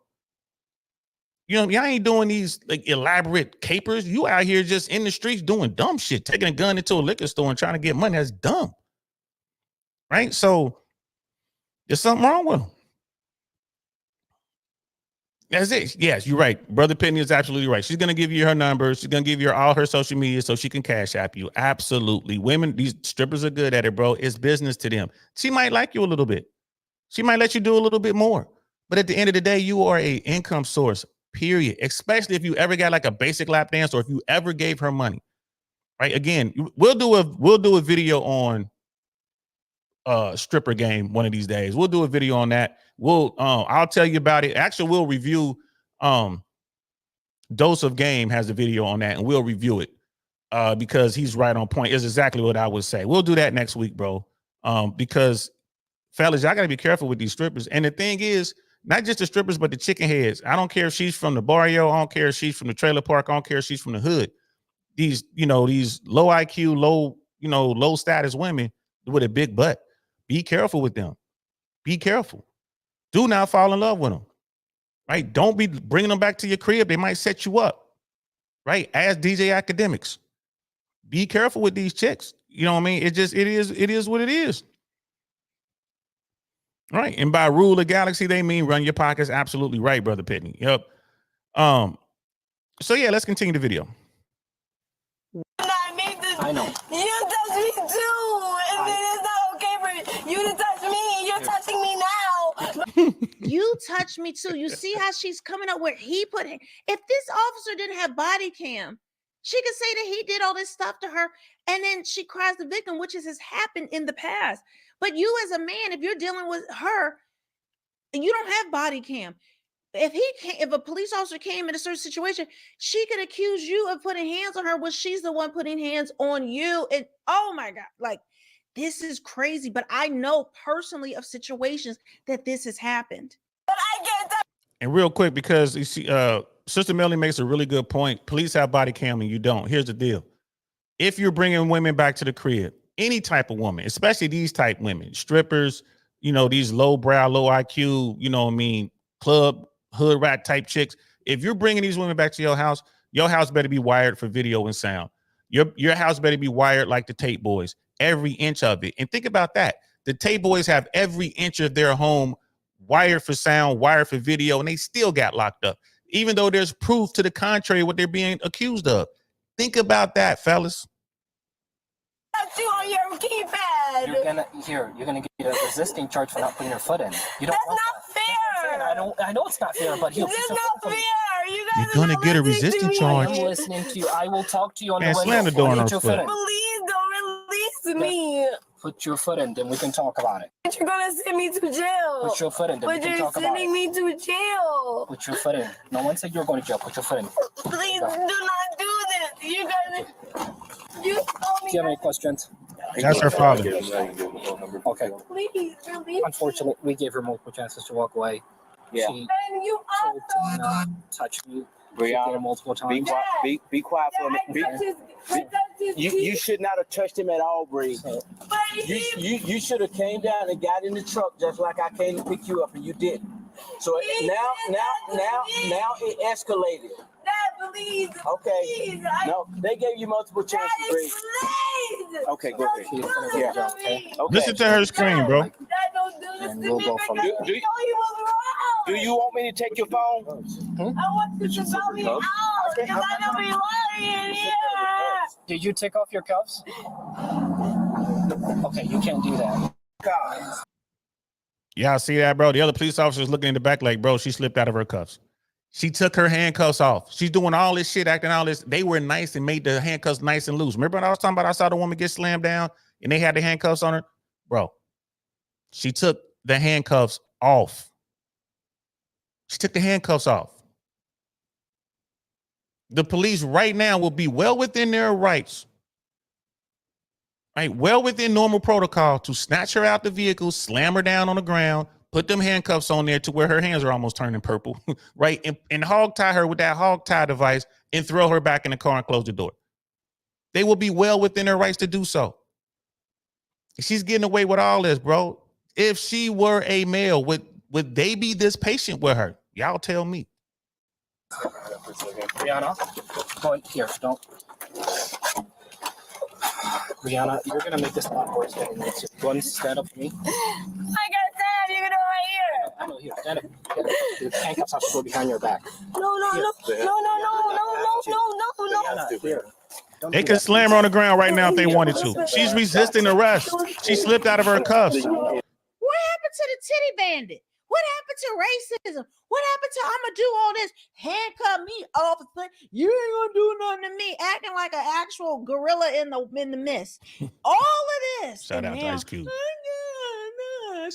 Y'all ain't doing these like elaborate capers. You out here just in the streets doing dumb shit, taking a gun into a liquor store and trying to get money. That's dumb. Right? So there's something wrong with them. That's it. Yes, you're right. Brother Penny is absolutely right. She's going to give you her number. She's going to give you all her social media so she can cash app you. Absolutely. Women, these strippers are good at it, bro. It's business to them. She might like you a little bit. She might let you do a little bit more. But at the end of the day, you are a income source, period. Especially if you ever got like a basic lap dance or if you ever gave her money. Right? Again, we'll do a video on stripper game one of these days. We'll do a video on that. I'll tell you about it. Actually, we'll review Dose of Game has a video on that, and we'll review it because he's right on point. Is exactly what I would say. We'll do that next week, bro. Because fellas, y'all gotta be careful with these strippers. And the thing is, not just the strippers, but the chicken heads. I don't care if she's from the barrio. I don't care if she's from the trailer park. I don't care if she's from the hood. These low IQ, low status women with a big butt. Be careful with them. Be careful. Do not fall in love with them. Right? Don't be bringing them back to your crib. They might set you up. Right? Ask DJ Academics. Be careful with these chicks. You know what I mean? It is what it is. Right. And by rule of galaxy, they mean run your pockets. Absolutely right, Brother Pitney. Yep. So yeah, let's continue the video. I know. You touch me too, and then it's not okay for you to touch me. You're touching me now. You touch me too. You see how she's coming up where he put him. If this officer didn't have body cam, she could say that he did all this stuff to her, and then she cries the victim, which has happened in the past. But you as a man, if you're dealing with her, and you don't have body cam, if a police officer came in a certain situation, she could accuse you of putting hands on her when she's the one putting hands on you. And oh my God, like this is crazy. But I know personally of situations that this has happened. But I get that. And real quick, because you see, Sister Melanie makes a really good point. Police have body cam and you don't. Here's the deal. If you're bringing women back to the crib, any type of woman, especially these type women, strippers, these low brow, low IQ, club, hood rat type chicks. If you're bringing these women back to your house better be wired for video and sound. Your house better be wired like the Tape Boys, every inch of it. And think about that. The Tape Boys have every inch of their home wired for sound, wired for video, and they still got locked up. even though there's proof to the contrary what they're being accused of. Think about that, fellas. Got you on your keypad. You're gonna get a resisting charge for not putting your foot in. You don't. That's want not that. fair. I know it's not fair, but he'll. That's not fair. You guys You're are gonna not get a listening to resisting me. charge. I'm listening to you. I will talk to you on Man, the window. slam the door on Put her your foot. in. Please don't release me. Put your foot in, then we can talk about it. But you're gonna send me to jail. Put your foot in, then we But can you're talk about sending it. me to jail. Put your foot in. No one said you're going to jail. Put your foot in. Please do not do this. You guys. You told me. Do you have any questions? That's her father. Okay. Please release. Unfortunately, we gave her multiple chances to walk away. Yeah. She And you told to also. not touch me. She did it Brianna, multiple times. be quiet for a minute. You should not have touched him at all, Bree. You should have came down and got in the truck just like I came to pick you up, and you didn't. So now it escalated. Dad, please. Okay. Please. No, they gave you multiple chances, Daddy, Bree. please. Okay, go ahead. She's gonna go to jail, okay? Okay. Listen to her scream, bro. Dad, don't do this And to we'll me. go from because there. I know he was wrong. Do you want me to take your phone? I want you to vote me out because I don't belong in here. Did you take off your cuffs? Okay, you can't do that. Y'all see that, bro? The other police officers looking in the back like, bro, she slipped out of her cuffs. She took her handcuffs off. She's doing all this shit, acting all this. They were nice and made the handcuffs nice and loose. Remember what I was talking about? I saw the woman get slammed down and they had the handcuffs on her. Bro, she took the handcuffs off. She took the handcuffs off. The police right now will be well within their rights, right? Well within normal protocol to snatch her out the vehicle, slam her down on the ground, put them handcuffs on there to where her hands are almost turning purple, right? And hog tie her with that hog tie device and throw her back in the car and close the door. They will be well within their rights to do so. She's getting away with all this, bro. If she were a male, would they be this patient with her? Y'all tell me. Brianna, go in here. Don't. Brianna, you're gonna make this a lot worse than it needs to. Go and stand up for me. I got Dad. You can do it right here. I know, here, stand up. The handcuffs have to go behind your back. No. Brianna, here. Don't They do could that. slam her on the ground right now if they wanted to. She's resisting arrest. She slipped out of her cuffs. What happened to the titty bandit? What happened to racism? What happened to I'm gonna do all this? Handcuff me, officer. You ain't gonna do nothing to me. Acting like an actual gorilla in the mist. All of this. Shout and out to now, Ice Cube.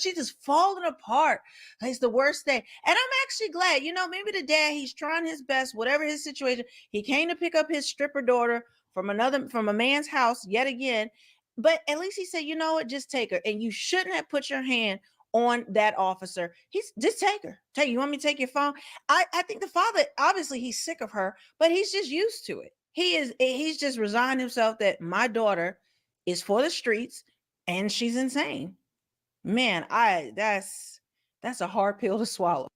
She's just falling apart. It's the worst thing. And I'm actually glad, maybe the dad, he's trying his best, whatever his situation. He came to pick up his stripper daughter from a man's house yet again. But at least he said, you know what, just take her. And you shouldn't have put your hand on that officer. He's just take her. You want me to take your phone? I think the father, obviously he's sick of her, but he's just used to it. He's just resigned himself that my daughter is for the streets and she's insane. Man, that's a hard pill to swallow.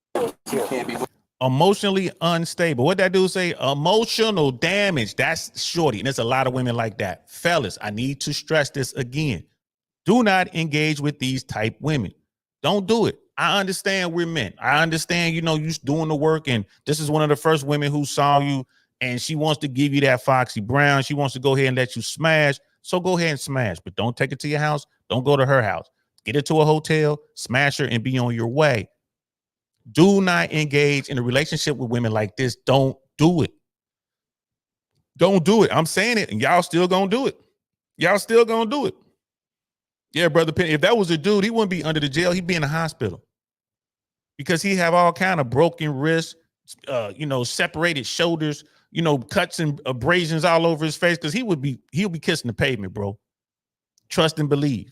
Emotionally unstable. What that dude say? Emotional damage. That's shorty. And there's a lot of women like that. Fellas, I need to stress this again. Do not engage with these type women. Don't do it. I understand we're men. I understand, you're doing the work, and this is one of the first women who saw you, and she wants to give you that Foxy Brown. She wants to go ahead and let you smash. So go ahead and smash, but don't take it to your house. Don't go to her house. Get it to a hotel, smash her, and be on your way. Do not engage in a relationship with women like this. Don't do it. Don't do it. I'm saying it, and y'all still gonna do it. Y'all still gonna do it. Yeah, Brother Penny, if that was a dude, he wouldn't be under the jail. He'd be in the hospital because he have all kind of broken wrists, separated shoulders, cuts and abrasions all over his face, because he'll be kissing the pavement, bro. Trust and believe.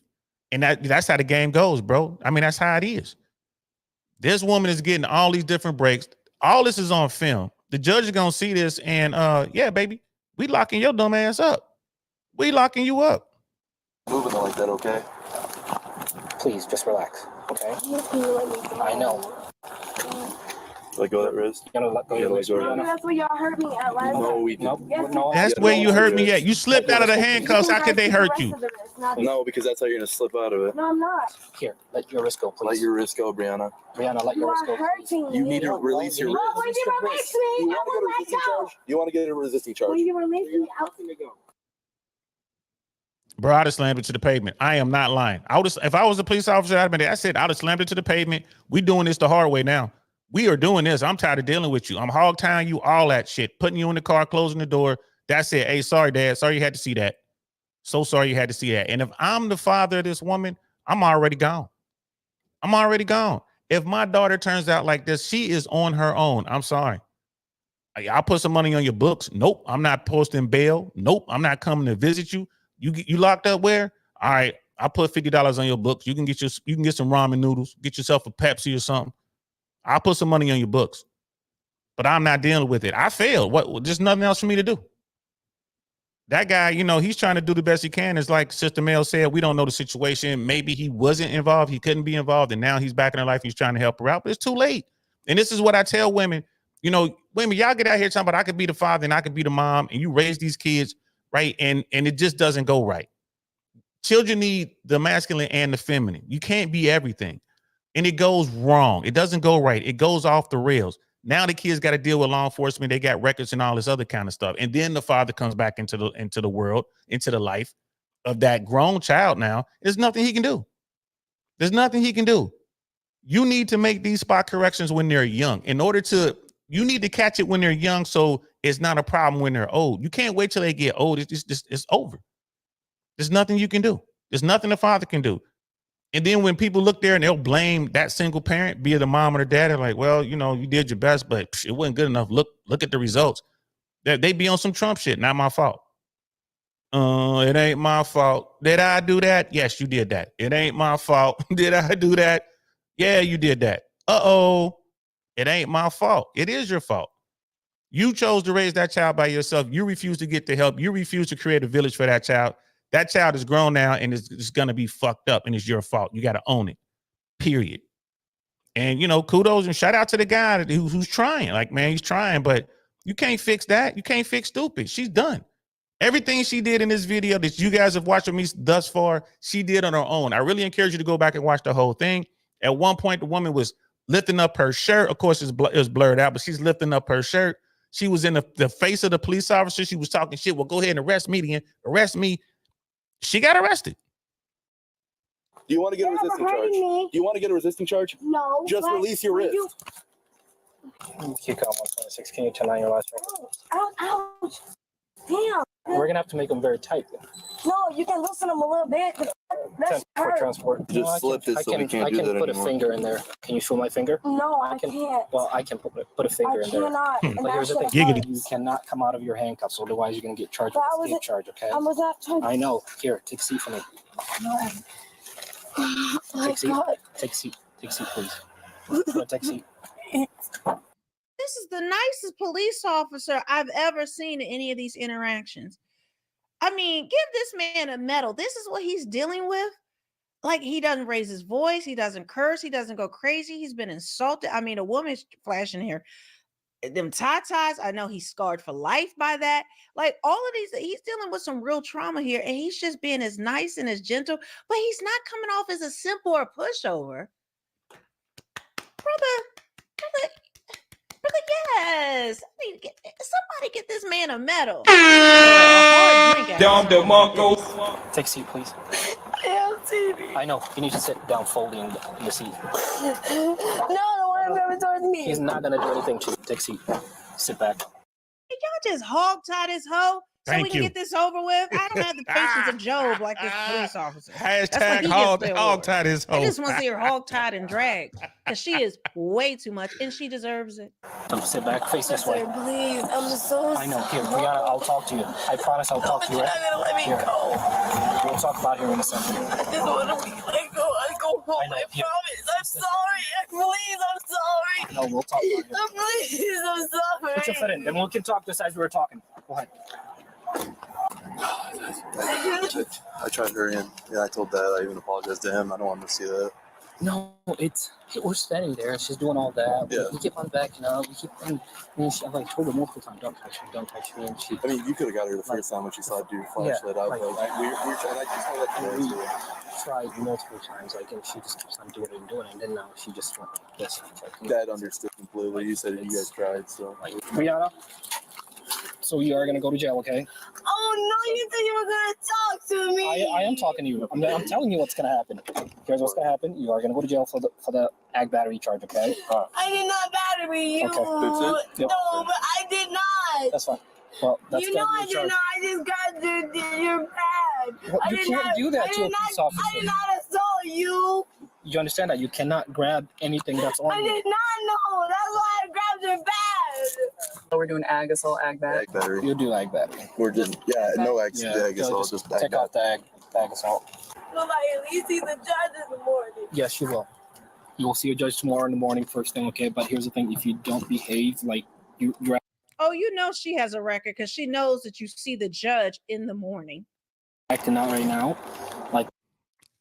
And that's how the game goes, bro. I mean, that's how it is. This woman is getting all these different breaks. All this is on film. The judge is going to see this and, yeah, baby, we locking your dumb ass up. We locking you up. Moving like that, okay? Please, just relax, okay? I know. Let go of that wrist. You gotta let go of your wrist. That's where y'all hurt me at last No, time. we didn't. No. That's where you hurt me at. You slipped out of the handcuffs. How could they hurt you? No, because that's how you're gonna slip out of it. No, I'm not. Here, let your wrist go, please. Let your wrist go, Brianna. Brianna, let You your wrist are go. hurting me. You need to release your wrist. When you release me, You I want to will get a let resisting go. charge? You want to get a resisting charge? When you release me, I'll go. Bro, I'd have slammed it to the pavement. I am not lying. If I was a police officer, I'd have been there. I said, I'd have slammed it to the pavement. We doing this the hard way now. We are doing this. I'm tired of dealing with you. I'm hog tying you, all that shit. Putting you in the car, closing the door. That's it. Hey, sorry, Dad. Sorry you had to see that. So sorry you had to see that. And if I'm the father of this woman, I'm already gone. I'm already gone. If my daughter turns out like this, she is on her own. I'm sorry. I'll put some money on your books. Nope. I'm not posting bail. Nope. I'm not coming to visit you. You locked up where? All right. I'll put $50 on your books. You can get some ramen noodles. Get yourself a Pepsi or something. I'll put some money on your books. But I'm not dealing with it. I failed. What? There's nothing else for me to do. That guy, he's trying to do the best he can. It's like Sister Mel said, we don't know the situation. Maybe he wasn't involved. He couldn't be involved. And now he's back in her life. He's trying to help her out. But it's too late. And this is what I tell women. Women, y'all get out here talking about I could be the father and I could be the mom. And you raise these kids, right? And it just doesn't go right. Children need the masculine and the feminine. You can't be everything. And it goes wrong. It doesn't go right. It goes off the rails. Now the kids got to deal with law enforcement. They got records and all this other kind of stuff. And then the father comes back into the world, into the life of that grown child. Now there's nothing he can do. There's nothing he can do. You need to make these spot corrections when they're young. You need to catch it when they're young, so it's not a problem when they're old. You can't wait till they get old. It's over. There's nothing you can do. There's nothing the father can do. And then when people look there and they'll blame that single parent, be it the mom or the dad, they're like, well, you did your best, but it wasn't good enough. Look at the results. They be on some Trump shit. Not my fault. It ain't my fault. Did I do that? Yes, you did that. It ain't my fault. Did I do that? Yeah, you did that. Uh-oh. It ain't my fault. It is your fault. You chose to raise that child by yourself. You refuse to get the help. You refuse to create a village for that child. That child is grown now and it's going to be fucked up and it's your fault. You got to own it, period. And, kudos and shout out to the guy who's trying. Like, man, he's trying, but you can't fix that. You can't fix stupid. She's done. Everything she did in this video that you guys have watched with me thus far, she did on her own. I really encourage you to go back and watch the whole thing. At one point, the woman was lifting up her shirt. Of course, it was blurred out, but she's lifting up her shirt. She was in the face of the police officer. She was talking shit. Well, go ahead and arrest me. She got arrested. Do you want to get a resisting charge? Do you want to get a resisting charge? No. Just release your wrist. Keep count 126. Can you turn on your last record? Ouch. Damn. We're gonna have to make them very tight. No, you can loosen them a little bit. That's For transport. Just slip it so we can't do that I can put anymore. a finger in there. Can you feel my finger? No, I can't. Well, I can put a finger I in there. cannot. And But here's the that's thing. what Giggity. You cannot come out of your handcuffs, otherwise you're gonna get charged But with I escape charge, okay? I was not trying. I know. Here, take a seat for me. Oh Take a seat. God. Take a seat. Take a seat, please. Take a seat. This is the nicest police officer I've ever seen in any of these interactions. I mean, give this man a medal. This is what he's dealing with. Like, he doesn't raise his voice. He doesn't curse. He doesn't go crazy. He's been insulted. I mean, a woman's flashing here. Them tatas, I know he's scarred for life by that. Like, all of these, he's dealing with some real trauma here. And he's just being as nice and as gentle. But he's not coming off as a simp or a pushover. Brother, yes. I mean, somebody get this man a medal. A hard drink. Take a seat, please. Damn, TV. I know. You need to sit down, folding in the seat. No, the one coming towards me. He's not gonna do anything to you. Take a seat. Sit back. Can y'all just hog tie this hoe so Thank we can you. get this over with? I don't have the patience of Job like this police officer. Hashtag he gets hog the tie award. this I hoe. just want to see her hog tied and dragged because she is way too much and she deserves it. Sit back. Face this way. Sir, please, I'm so I know. Here, I'll talk to you. I promise I'll talk to you. You're not gonna let me Here. go. We'll talk about here in a second. I just want to be let go. I go home. I know. I Here. promise. I'm sorry. Please, I'm sorry. No, we'll talk about it. Please, I'm sorry. Put your foot in. Then we can talk this as we were talking. Go ahead. I tried to hurry in. Yeah, I told Dad. I even apologized to him. I don't want him to see that. No, we're standing there. She's doing all that. Yeah. We keep on backing up. We keep on. I've like told her multiple times, don't touch me. And she. I mean, you could have got her the first time when she saw a dude flashlight out. like, Like, we're trying. I just want to let you know. We tried multiple times, like, and she just keeps on doing it, and then now she just went like this. Like, Dad understood completely. You said you guys tried, so. like, Brianna, so you are gonna go to jail, okay? Oh no, you said you were gonna talk to me. I am talking to you. I'm telling you what's gonna happen. Here's what's gonna happen. You are gonna go to jail for the ag battery charge, okay? I did not battery you. Okay. That's it? Yep. No, but I did not. That's fine. Well, that's You know gonna I be a did charge. not. I just got your bag. Well, I you did can't not, do that I to a did police not, officer. I did not assault you. You understand that you cannot grab anything that's on I you. did not know. That's why I grabbed your bag. So we're doing ag assault, ag bat. Ag battery. You do ag battery. We're just, no ag, I guess I'll just take off the ag assault. Nobody at least see the judge in the morning. Yes, you will. You will see a judge tomorrow in the morning, first thing, okay? But here's the thing: if you don't behave, like you're Oh, you know she has a record because she knows that you see the judge in the morning. acting out right now, like.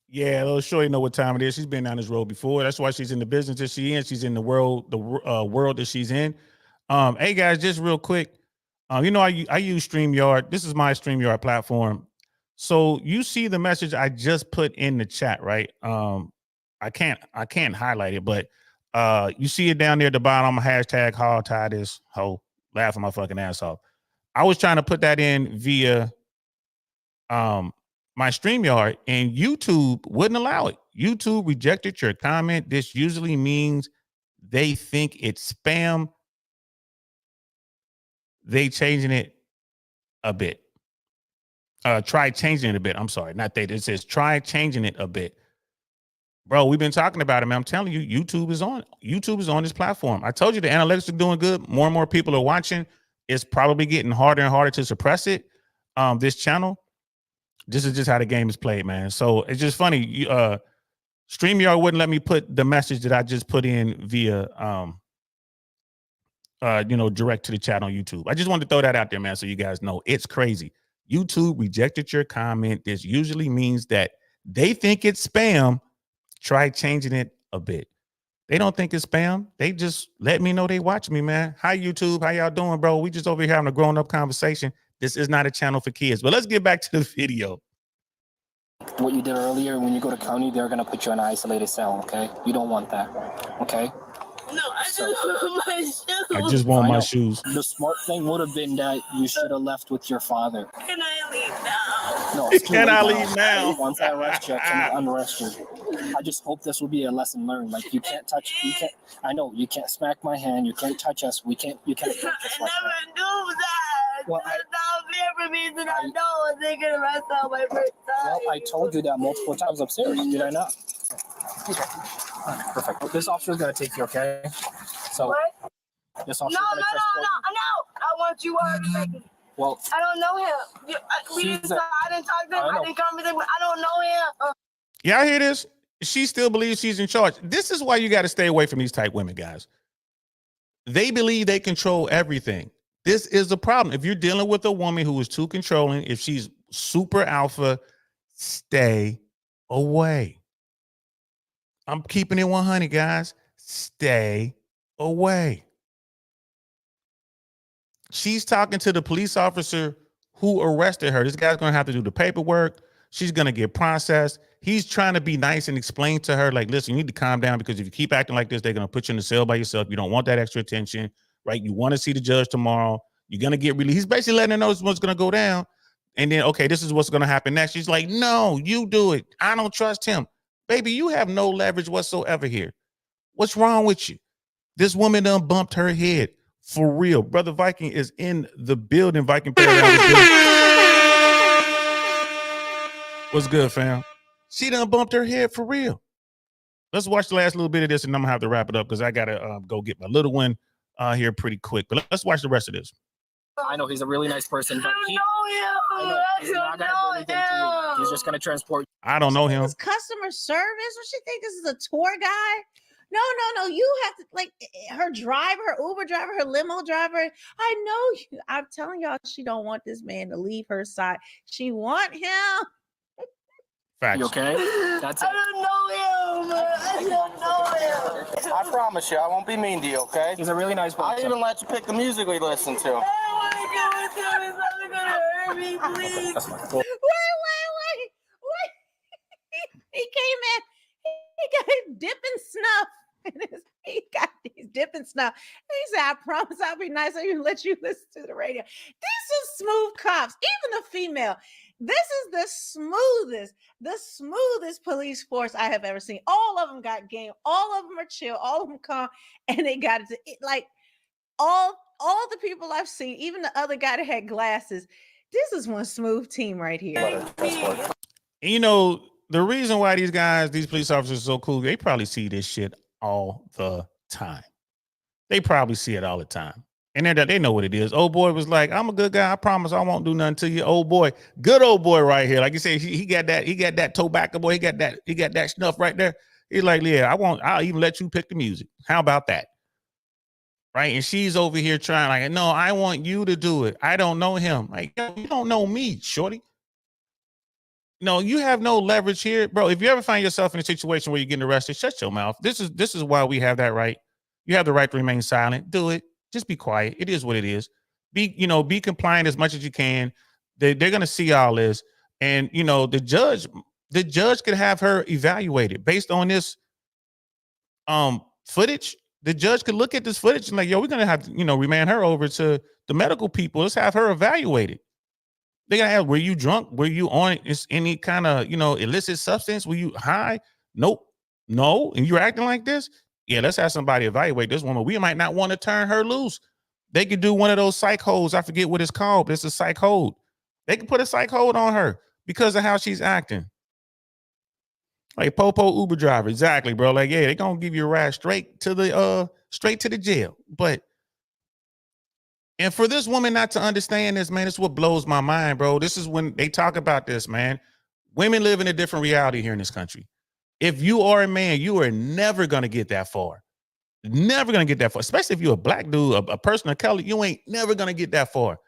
Yeah, little shorty know what time it is. She's been down this road before. That's why she's in the business that she's in. She's in the world, world that she's in. Hey guys, just real quick. I use StreamYard. This is my StreamYard platform. So you see the message I just put in the chat, right? I can't highlight it, but you see it down there at the bottom. Hashtag hog tie this hoe. Laughing my fucking ass off. I was trying to put that in via my StreamYard, and YouTube wouldn't allow it. YouTube rejected your comment. This usually means they think it's spam. They changing it a bit. Try changing it a bit. I'm sorry, not they. It says try changing it a bit. Bro, we've been talking about it, man. I'm telling you, YouTube is on this platform. I told you the analytics are doing good. More and more people are watching. It's probably getting harder and harder to suppress it. This channel. This is just how the game is played, man. So it's just funny. StreamYard wouldn't let me put the message that I just put in via direct to the chat on YouTube. I just wanted to throw that out there, man, so you guys know it's crazy. YouTube rejected your comment. This usually means that they think it's spam. Try changing it a bit. They don't think it's spam. They just let me know they watch me, man. Hi, YouTube. How y'all doing, bro? We just over here having a grown-up conversation. This is not a channel for kids. But let's get back to the video. What you did earlier, when you go to county, they're gonna put you in an isolated cell, okay? You don't want that, okay? No, I just want my shoes. I just want I my know. shoes. The smart thing would have been that you should have left with your father. Can I leave now? No, it's too Can late I leave now? Once I arrest you, I cannot unarrest you. I just hope this will be a lesson learned. Like you can't touch, I know you can't smack my hand. You can't touch us. You can't touch us I like never that. knew that. Well, That's not fair for me to not know they can arrest on my first time. Well, I told you that multiple times upstairs. Did I not? Okay. All right, perfect. This officer's gonna take you, okay? So What? this No, officer's gonna transport you. I want you all to take me. Well, I don't know him. I didn't talk to him. I didn't come with him. I don't know him. Y'all hear this? She still believes she's in charge. This is why you got to stay away from these type women, guys. They believe they control everything. This is the problem. If you're dealing with a woman who is too controlling, if she's super alpha, stay away. I'm keeping it 100, guys. Stay away. She's talking to the police officer who arrested her. This guy's going to have to do the paperwork. She's going to get processed. He's trying to be nice and explain to her, like, listen, you need to calm down because if you keep acting like this, they're going to put you in the cell by yourself. You don't want that extra attention, right? You want to see the judge tomorrow. You're going to get released. He's basically letting her know what's going to go down. And then, okay, this is what's going to happen next. She's like, no, you do it. I don't trust him. Baby, you have no leverage whatsoever here. What's wrong with you? This woman done bumped her head. For real. Brother Viking is in the building. Viking What's good, fam? She done bumped her head for real. Let's watch the last little bit of this and I'm gonna have to wrap it up because I gotta go get my little one here pretty quick. But let's watch the rest of this. I know he's a really nice person, but I know him. he's not gonna do anything to you. He's just gonna transport you. I don't know him. This customer service? What she think this is a tour guide? No. You have to, like, her driver, her Uber driver, her limo driver. I know you. I'm telling y'all, she don't want this man to leave her side. She want him. Facts. You okay? That's it. I don't know him. I don't know him. I promise you, I won't be mean to you, okay? He's a really nice boy. I'll even let you pick the music we listen to. I want to go with him. It's not gonna hurt me, please. Wait. He came in. He got his dipping snuff. He got these dipping snuff. He said, I promise I'll be nice. I'll even let you listen to the radio. These are smooth cops, even the female. This is the smoothest police force I have ever seen. All of them got game. All of them are chill. All of them calm. And they got it. Like all the people I've seen, even the other guy that had glasses. This is one smooth team right here. And you know, the reason why these police officers are so cool, they probably see this shit all the time. They probably see it all the time. And they know what it is. Old boy was like, I'm a good guy. I promise I won't do nothing to you. Old boy, good old boy right here. Like you said, he got that tobacco boy. He got that snuff right there. He's like, yeah, I'll even let you pick the music. How about that? Right. And she's over here trying like, no, I want you to do it. I don't know him. Like, you don't know me, shorty. No, you have no leverage here, bro. If you ever find yourself in a situation where you're getting arrested, shut your mouth. This is why we have that right. You have the right to remain silent. Do it. Just be quiet. It is what it is. Be compliant as much as you can. They're gonna see all this, and the judge could have her evaluated based on this footage. The judge could look at this footage and like, yo, we're gonna have to remand her over to the medical people. Let's have her evaluated. They're gonna have, were you drunk? Were you on any kind of illicit substance? Were you high? Nope. No. And you're acting like this? Yeah, let's have somebody evaluate this woman. We might not want to turn her loose. They could do one of those psych holds. I forget what it's called, but it's a psych hold. They could put a psych hold on her because of how she's acting. Like Popo Uber driver. Exactly, bro. Like, yeah, they're gonna give you a ride straight to the jail. And for this woman not to understand this, man, it's what blows my mind, bro. This is when they talk about this, man. Women live in a different reality here in this country. If you are a man, you are never going to get that far. Never going to get that far. Especially if you're a black dude, a person of color, you ain't never going to get that far.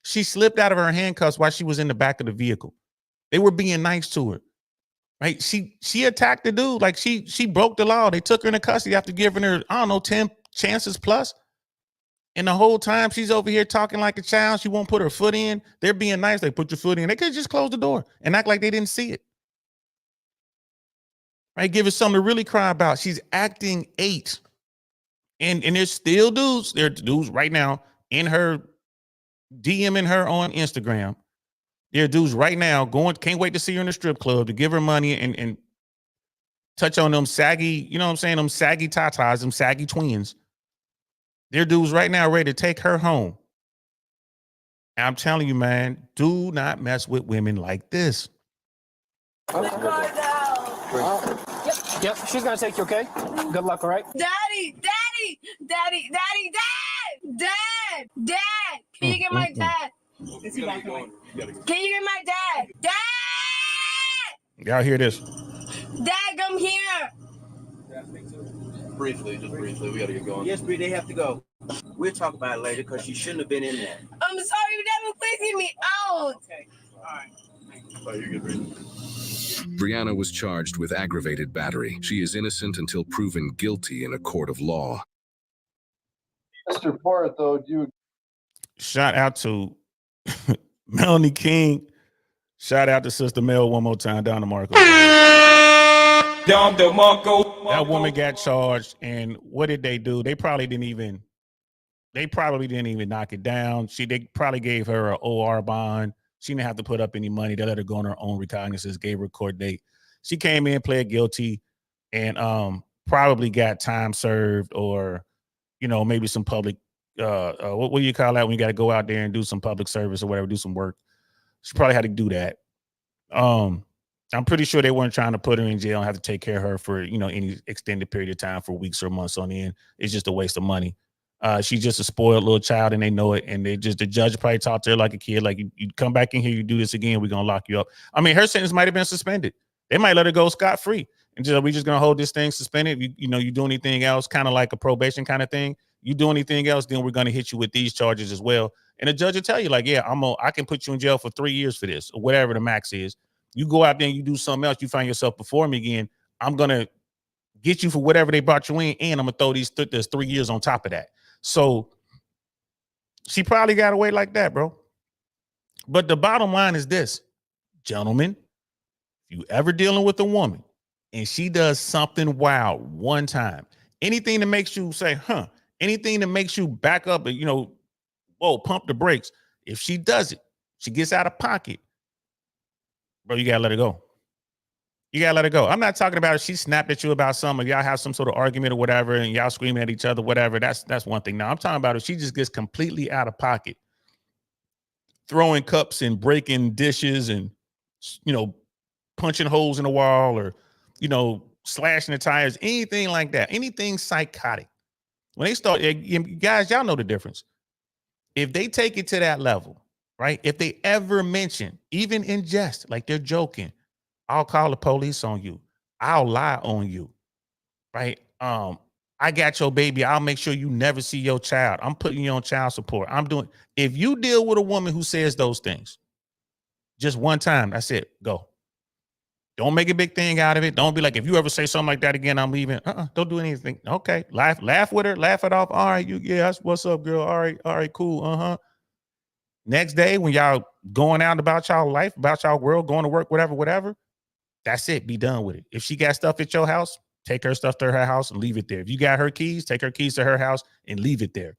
She slipped out of her handcuffs while she was in the back of the vehicle. They were being nice to her. Right? She attacked the dude. Like she broke the law. They took her into custody after giving her, 10 chances plus. And the whole time she's over here talking like a child. She won't put her foot in. They're being nice. They put your foot in. They could just close the door and act like they didn't see it. Right? Give her something to really cry about. She's acting 8. And there's still dudes. There are dudes right now in her DMing her on Instagram. There are dudes right now can't wait to see her in the strip club to give her money and touch on them saggy, them saggy tatas, them saggy twins. There are dudes right now ready to take her home. And I'm telling you, man, do not mess with women like this. Okay. Yep, she's gonna take you, okay? Good luck, all right? Daddy! Can you get my dad? Is he back? Can you get my dad? Dad! Y'all hear this? Dad, come here! Briefly, we gotta get going. Yes, Bree, they have to go. We'll talk about it later because she shouldn't have been in there. I'm sorry, Dad, please get me out! Okay, all right. Oh, you're good, Bree. Brianna was charged with aggravated battery. She is innocent until proven guilty in a court of law. Mr. Porth, though, Shout out to Melanie King. Shout out to Sista Mel one more time. Down to Marco. That woman got charged, and what did they do? They probably didn't even knock it down. They probably gave her an OR bond. She didn't have to put up any money. They let her go on her own recognizance, gave her a court date. She came in, pled guilty, and probably got time served or, maybe some public, what do you call that when you got to go out there and do some public service or whatever, do some work. She probably had to do that. I'm pretty sure they weren't trying to put her in jail and have to take care of her for, any extended period of time for weeks or months on end. It's just a waste of money. She's just a spoiled little child and they know it. And the judge probably talked to her like a kid, like you come back in here, you do this again, we're going to lock you up. I mean, her sentence might've been suspended. They might let her go scot-free and we're just going to hold this thing suspended. You do anything else, kind of like a probation kind of thing. You do anything else, then we're going to hit you with these charges as well. And the judge will tell you like, yeah, I can put you in jail for 3 years for this or whatever the max is. You go out there and you do something else, you find yourself before me again, I'm going to get you for whatever they brought you in, and I'm going to throw there's 3 years on top of that. So she probably got away like that, bro. But the bottom line is this, gentlemen, if you ever dealing with a woman and she does something wild one time, anything that makes you say, huh, anything that makes you back up and, whoa, pump the brakes. If she does it, she gets out of pocket, bro, you got to let her go. You got to let her go. I'm not talking about if she snapped at you about something, y'all have some sort of argument or whatever, and y'all screaming at each other, whatever. That's one thing. Now, I'm talking about if she just gets completely out of pocket, throwing cups and breaking dishes and, punching holes in the wall or, slashing the tires, anything like that, anything psychotic. When they start, guys, y'all know the difference. If they take it to that level, right? If they ever mention, even in jest, like they're joking, I'll call the police on you. I'll lie on you, right? I got your baby. I'll make sure you never see your child. I'm putting you on child support. If you deal with a woman who says those things, just one time, that's it, go. Don't make a big thing out of it. Don't be like, if you ever say something like that again, I'm leaving. Don't do anything. Okay, laugh with her, laugh it off. All right, that's what's up, girl. All right, cool. Next day, when y'all going out about y'all life, about y'all world, going to work, whatever, that's it. Be done with it. If she got stuff at your house, take her stuff to her house and leave it there. If you got her keys, take her keys to her house and leave it there.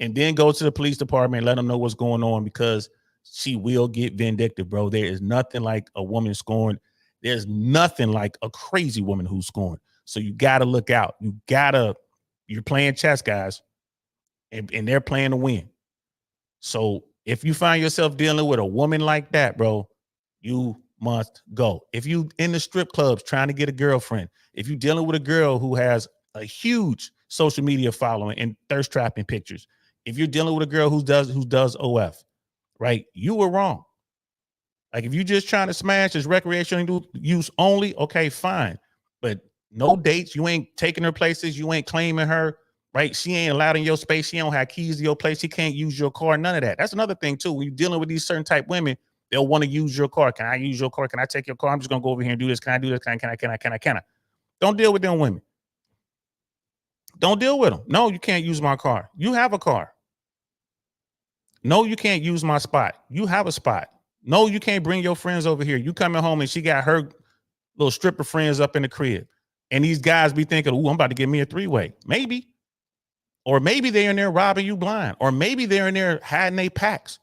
And then go to the police department and let them know what's going on, because she will get vindictive, bro. There is nothing like a woman scorned. There's nothing like a crazy woman who's scorned. So you got to look out. You're playing chess, guys, and they're playing to win. So if you find yourself dealing with a woman like that, bro, you must go. If you in the strip clubs trying to get a girlfriend, if you're dealing with a girl who has a huge social media following and thirst trapping pictures, if you're dealing with a girl who does OF, right, you were wrong. Like, if you're just trying to smash as recreational use only, okay, fine. But no dates. You ain't taking her places. You ain't claiming her, right? She ain't allowed in your space. She don't have keys to your place. She can't use your car. None of that. That's another thing, too. When you're dealing with these certain type women, they'll want to use your car. Can I use your car? Can I take your car? I'm just going to go over here and do this. Can I do this? Can I? Don't deal with them women. Don't deal with them. No, you can't use my car. You have a car. No, you can't use my spot. You have a spot. No, you can't bring your friends over here. You coming home and she got her little stripper friends up in the crib. And these guys be thinking, I'm about to get me a 3-way. Maybe. Or maybe they're in there robbing you blind. Or maybe they're in there hiding their packs.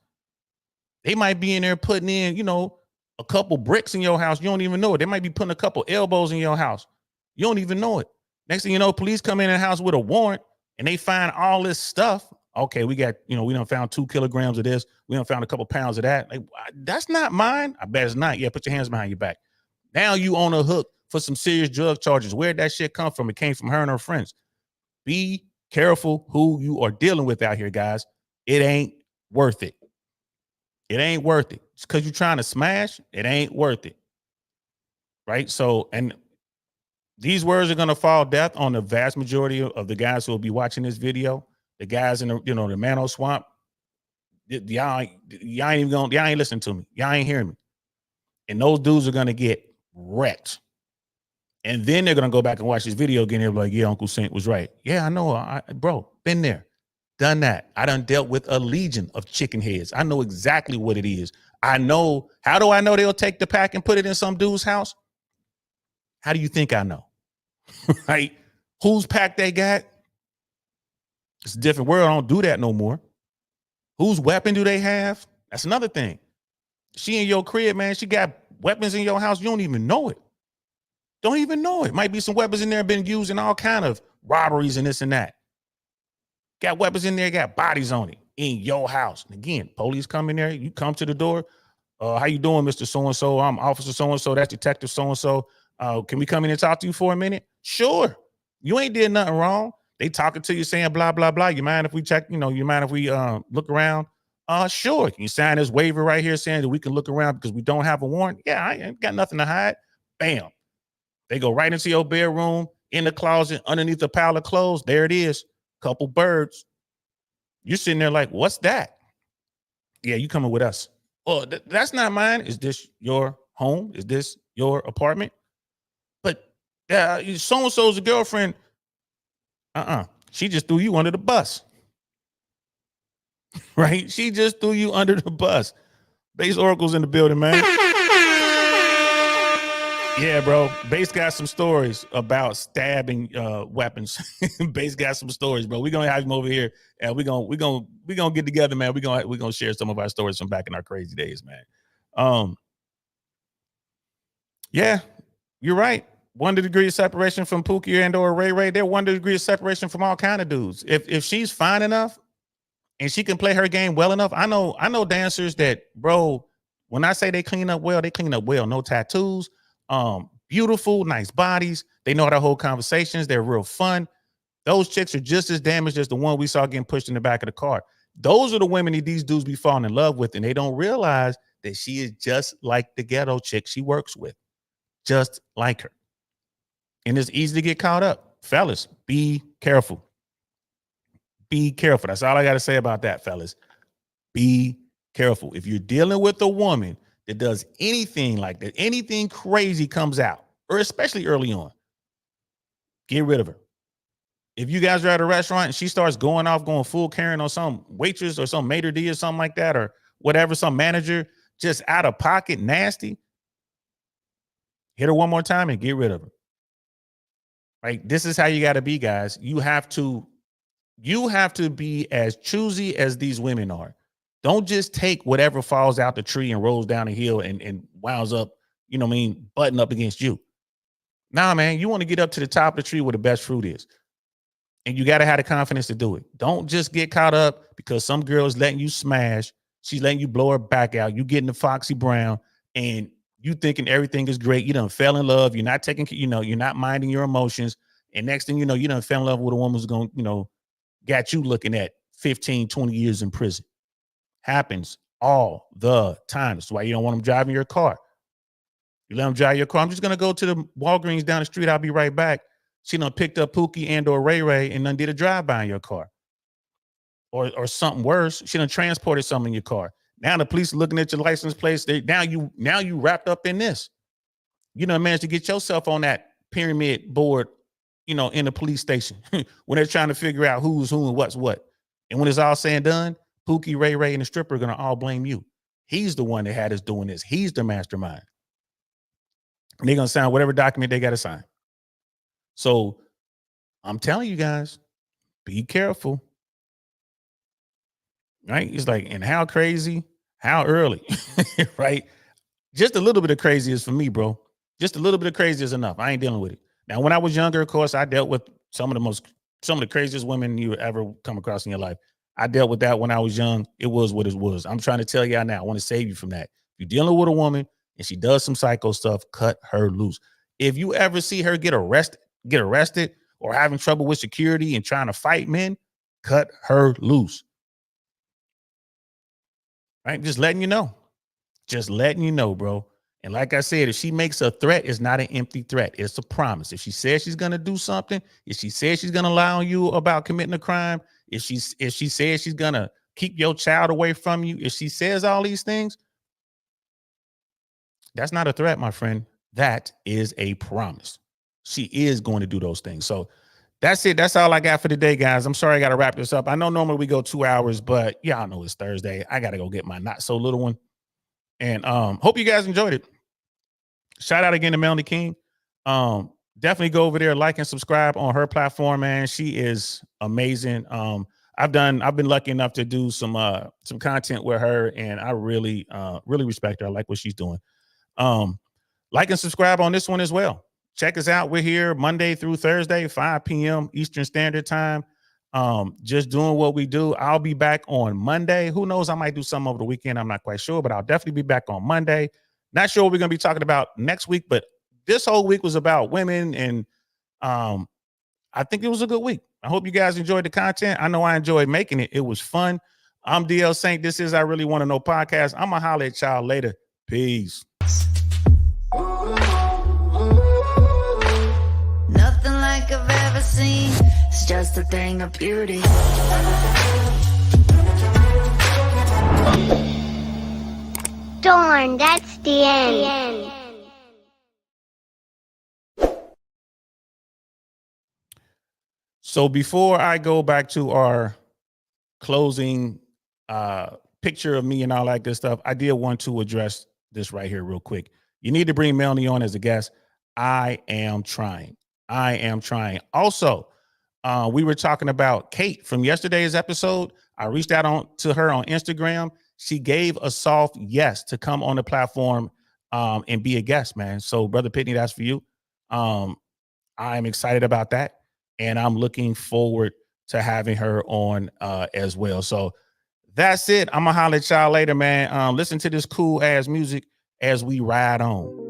They might be in there putting in, a couple bricks in your house. You don't even know it. They might be putting a couple elbows in your house. You don't even know it. Next thing you know, police come in the house with a warrant and they find all this stuff. Okay, we got, we done found 2 kilograms of this. We done found a couple pounds of that. Like, that's not mine. I bet it's not. Yeah, put your hands behind your back. Now you on a hook for some serious drug charges. Where'd that shit come from? It came from her and her friends. Be careful who you are dealing with out here, guys. It ain't worth it. It ain't worth it. It's because you're trying to smash. It ain't worth it. Right? So, and these words are going to fall death on the vast majority of the guys who will be watching this video. The guys in the, the Mano Swamp, y'all ain't listening to me. Y'all ain't hearing me. And those dudes are going to get wrecked. And then they're going to go back and watch this video again. They're like, yeah, Uncle Saint was right. Yeah, I know. Bro, been there, done that. I done dealt with a legion of chicken heads. I know exactly what it is. I know. How do I know they'll take the pack and put it in some dude's house? How do you think I know? Right? Whose pack they got? It's a different world. I don't do that no more. Whose weapon do they have? That's another thing. She in your crib, man. She got weapons in your house. You don't even know it. Don't even know it. Might be some weapons in there been used in all kind of robberies and this and that. Got weapons in there, got bodies on it in your house. And again, police come in there. You come to the door. How you doing, Mr. So-and-so? I'm Officer so-and-so. That's Detective so-and-so. Can we come in and talk to you for a minute? Sure. You ain't did nothing wrong. They talking to you saying blah, blah, blah. You mind if we check, you mind if we look around? Sure. Can you sign this waiver right here saying that we can look around because we don't have a warrant? Yeah, I ain't got nothing to hide. Bam. They go right into your bedroom, in the closet, underneath a pile of clothes. There it is. Couple birds. You're sitting there like, what's that? Yeah, you coming with us. Oh, that's not mine. Is this your home? Is this your apartment? But so-and-so's a girlfriend. She just threw you under the bus. Right? She just threw you under the bus. Base Oracle's in the building, man. Yeah, bro. Base got some stories about stabbing weapons. Base got some stories, bro. We're gonna have him over here, and we're gonna get together, man. We're gonna share some of our stories from back in our crazy days, man. Yeah, you're right. 1 degree of separation from Pookie and or Ray Ray. They're 1 degree of separation from all kind of dudes. If she's fine enough and she can play her game well enough, I know dancers that, bro, when I say they clean up well, they clean up well. No tattoos, beautiful, nice bodies. They know how to hold conversations. They're real fun. Those chicks are just as damaged as the one we saw getting pushed in the back of the car. Those are the women that these dudes be falling in love with, and they don't realize that she is just like the ghetto chick she works with, just like her. And it's easy to get caught up. Fellas, be careful. Be careful. That's all I got to say about that, fellas. Be careful. If you're dealing with a woman that does anything like that, anything crazy comes out, or especially early on, get rid of her. If you guys are at a restaurant and she starts going full Karen on some waitress or some maitre d' or something like that, or whatever, some manager, just out of pocket, nasty, hit her one more time and get rid of her. Right? This is how you got to be, guys. You have to be as choosy as these women are. Don't just take whatever falls out the tree and rolls down the hill and wounds up, button up against you. Nah, man, you want to get up to the top of the tree where the best fruit is. And you got to have the confidence to do it. Don't just get caught up because some girl is letting you smash. She's letting you blow her back out. You getting the Foxy Brown and you thinking everything is great. You done fell in love. You're not taking, you're not minding your emotions. And next thing you know, you done fell in love with a woman who's going to, got you looking at 15, 20 years in prison. Happens all the time. That's why you don't want them driving your car. You let them drive your car. I'm just going to go to the Walgreens down the street. I'll be right back. She done picked up Pookie and or Ray Ray and done did a drive-by in your car. Or something worse. She done transported something in your car. Now the police are looking at your license plates. Now you wrapped up in this. You done managed to get yourself on that pyramid board, in the police station when they're trying to figure out who's who and what's what. And when it's all said and done, Pookie, Ray Ray, and the stripper are going to all blame you. He's the one that had us doing this. He's the mastermind. And they're going to sign whatever document they got to sign. So I'm telling you guys, be careful. Right? It's like, and how crazy, how early, right? Just a little bit of crazy is for me, bro. Just a little bit of crazy is enough. I ain't dealing with it. Now, when I was younger, of course, I dealt with some of the craziest women you ever come across in your life. I dealt with that when I was young. It was what it was. I'm trying to tell y'all now, I want to save you from that. If you're dealing with a woman and she does some psycho stuff, cut her loose. If you ever see her get arrested or having trouble with security and trying to fight men, cut her loose. Right? Just letting you know. Just letting you know, bro. And like I said, if she makes a threat, it's not an empty threat. It's a promise. If she says she's going to do something, if she says she's going to lie on you about committing a crime, if she says she's going to keep your child away from you, if she says all these things, that's not a threat, my friend. That is a promise. She is going to do those things. So that's it. That's all I got for today, guys. I'm sorry I got to wrap this up. I know normally we go 2 hours, but y'all know it's Thursday. I got to go get my not so little one. And hope you guys enjoyed it. Shout out again to Melanie King. Definitely go over there, like and subscribe on her platform, man. She is amazing. I've been lucky enough to do some content with her, and I really respect her. I like what she's doing. Like and subscribe on this one as well. Check us out. We're here Monday through Thursday, 5 p.m. Eastern Standard Time. Just doing what we do. I'll be back on Monday. Who knows? I might do something over the weekend. I'm not quite sure, but I'll definitely be back on Monday. Not sure what we're going to be talking about next week, but this whole week was about women, and I think it was a good week. I hope you guys enjoyed the content. I know I enjoyed making it. It was fun. I'm DL Saint. This is I Really Want to Know podcast. I'm going to holler at y'all later. Peace. Nothing like I've ever seen. It's just a thing of beauty. Darn, that's the end. So before I go back to our closing picture of me and all that good stuff, I did want to address this right here real quick. You need to bring Melanie on as a guest. I am trying. Also, we were talking about Kate from yesterday's episode. I reached out to her on Instagram. She gave a soft yes to come on the platform and be a guest, man. So, Brother Pitney, that's for you. I'm excited about that. And I'm looking forward to having her on as well. So that's it. I'm going to holler at y'all later, man. Listen to this cool ass music as we ride on.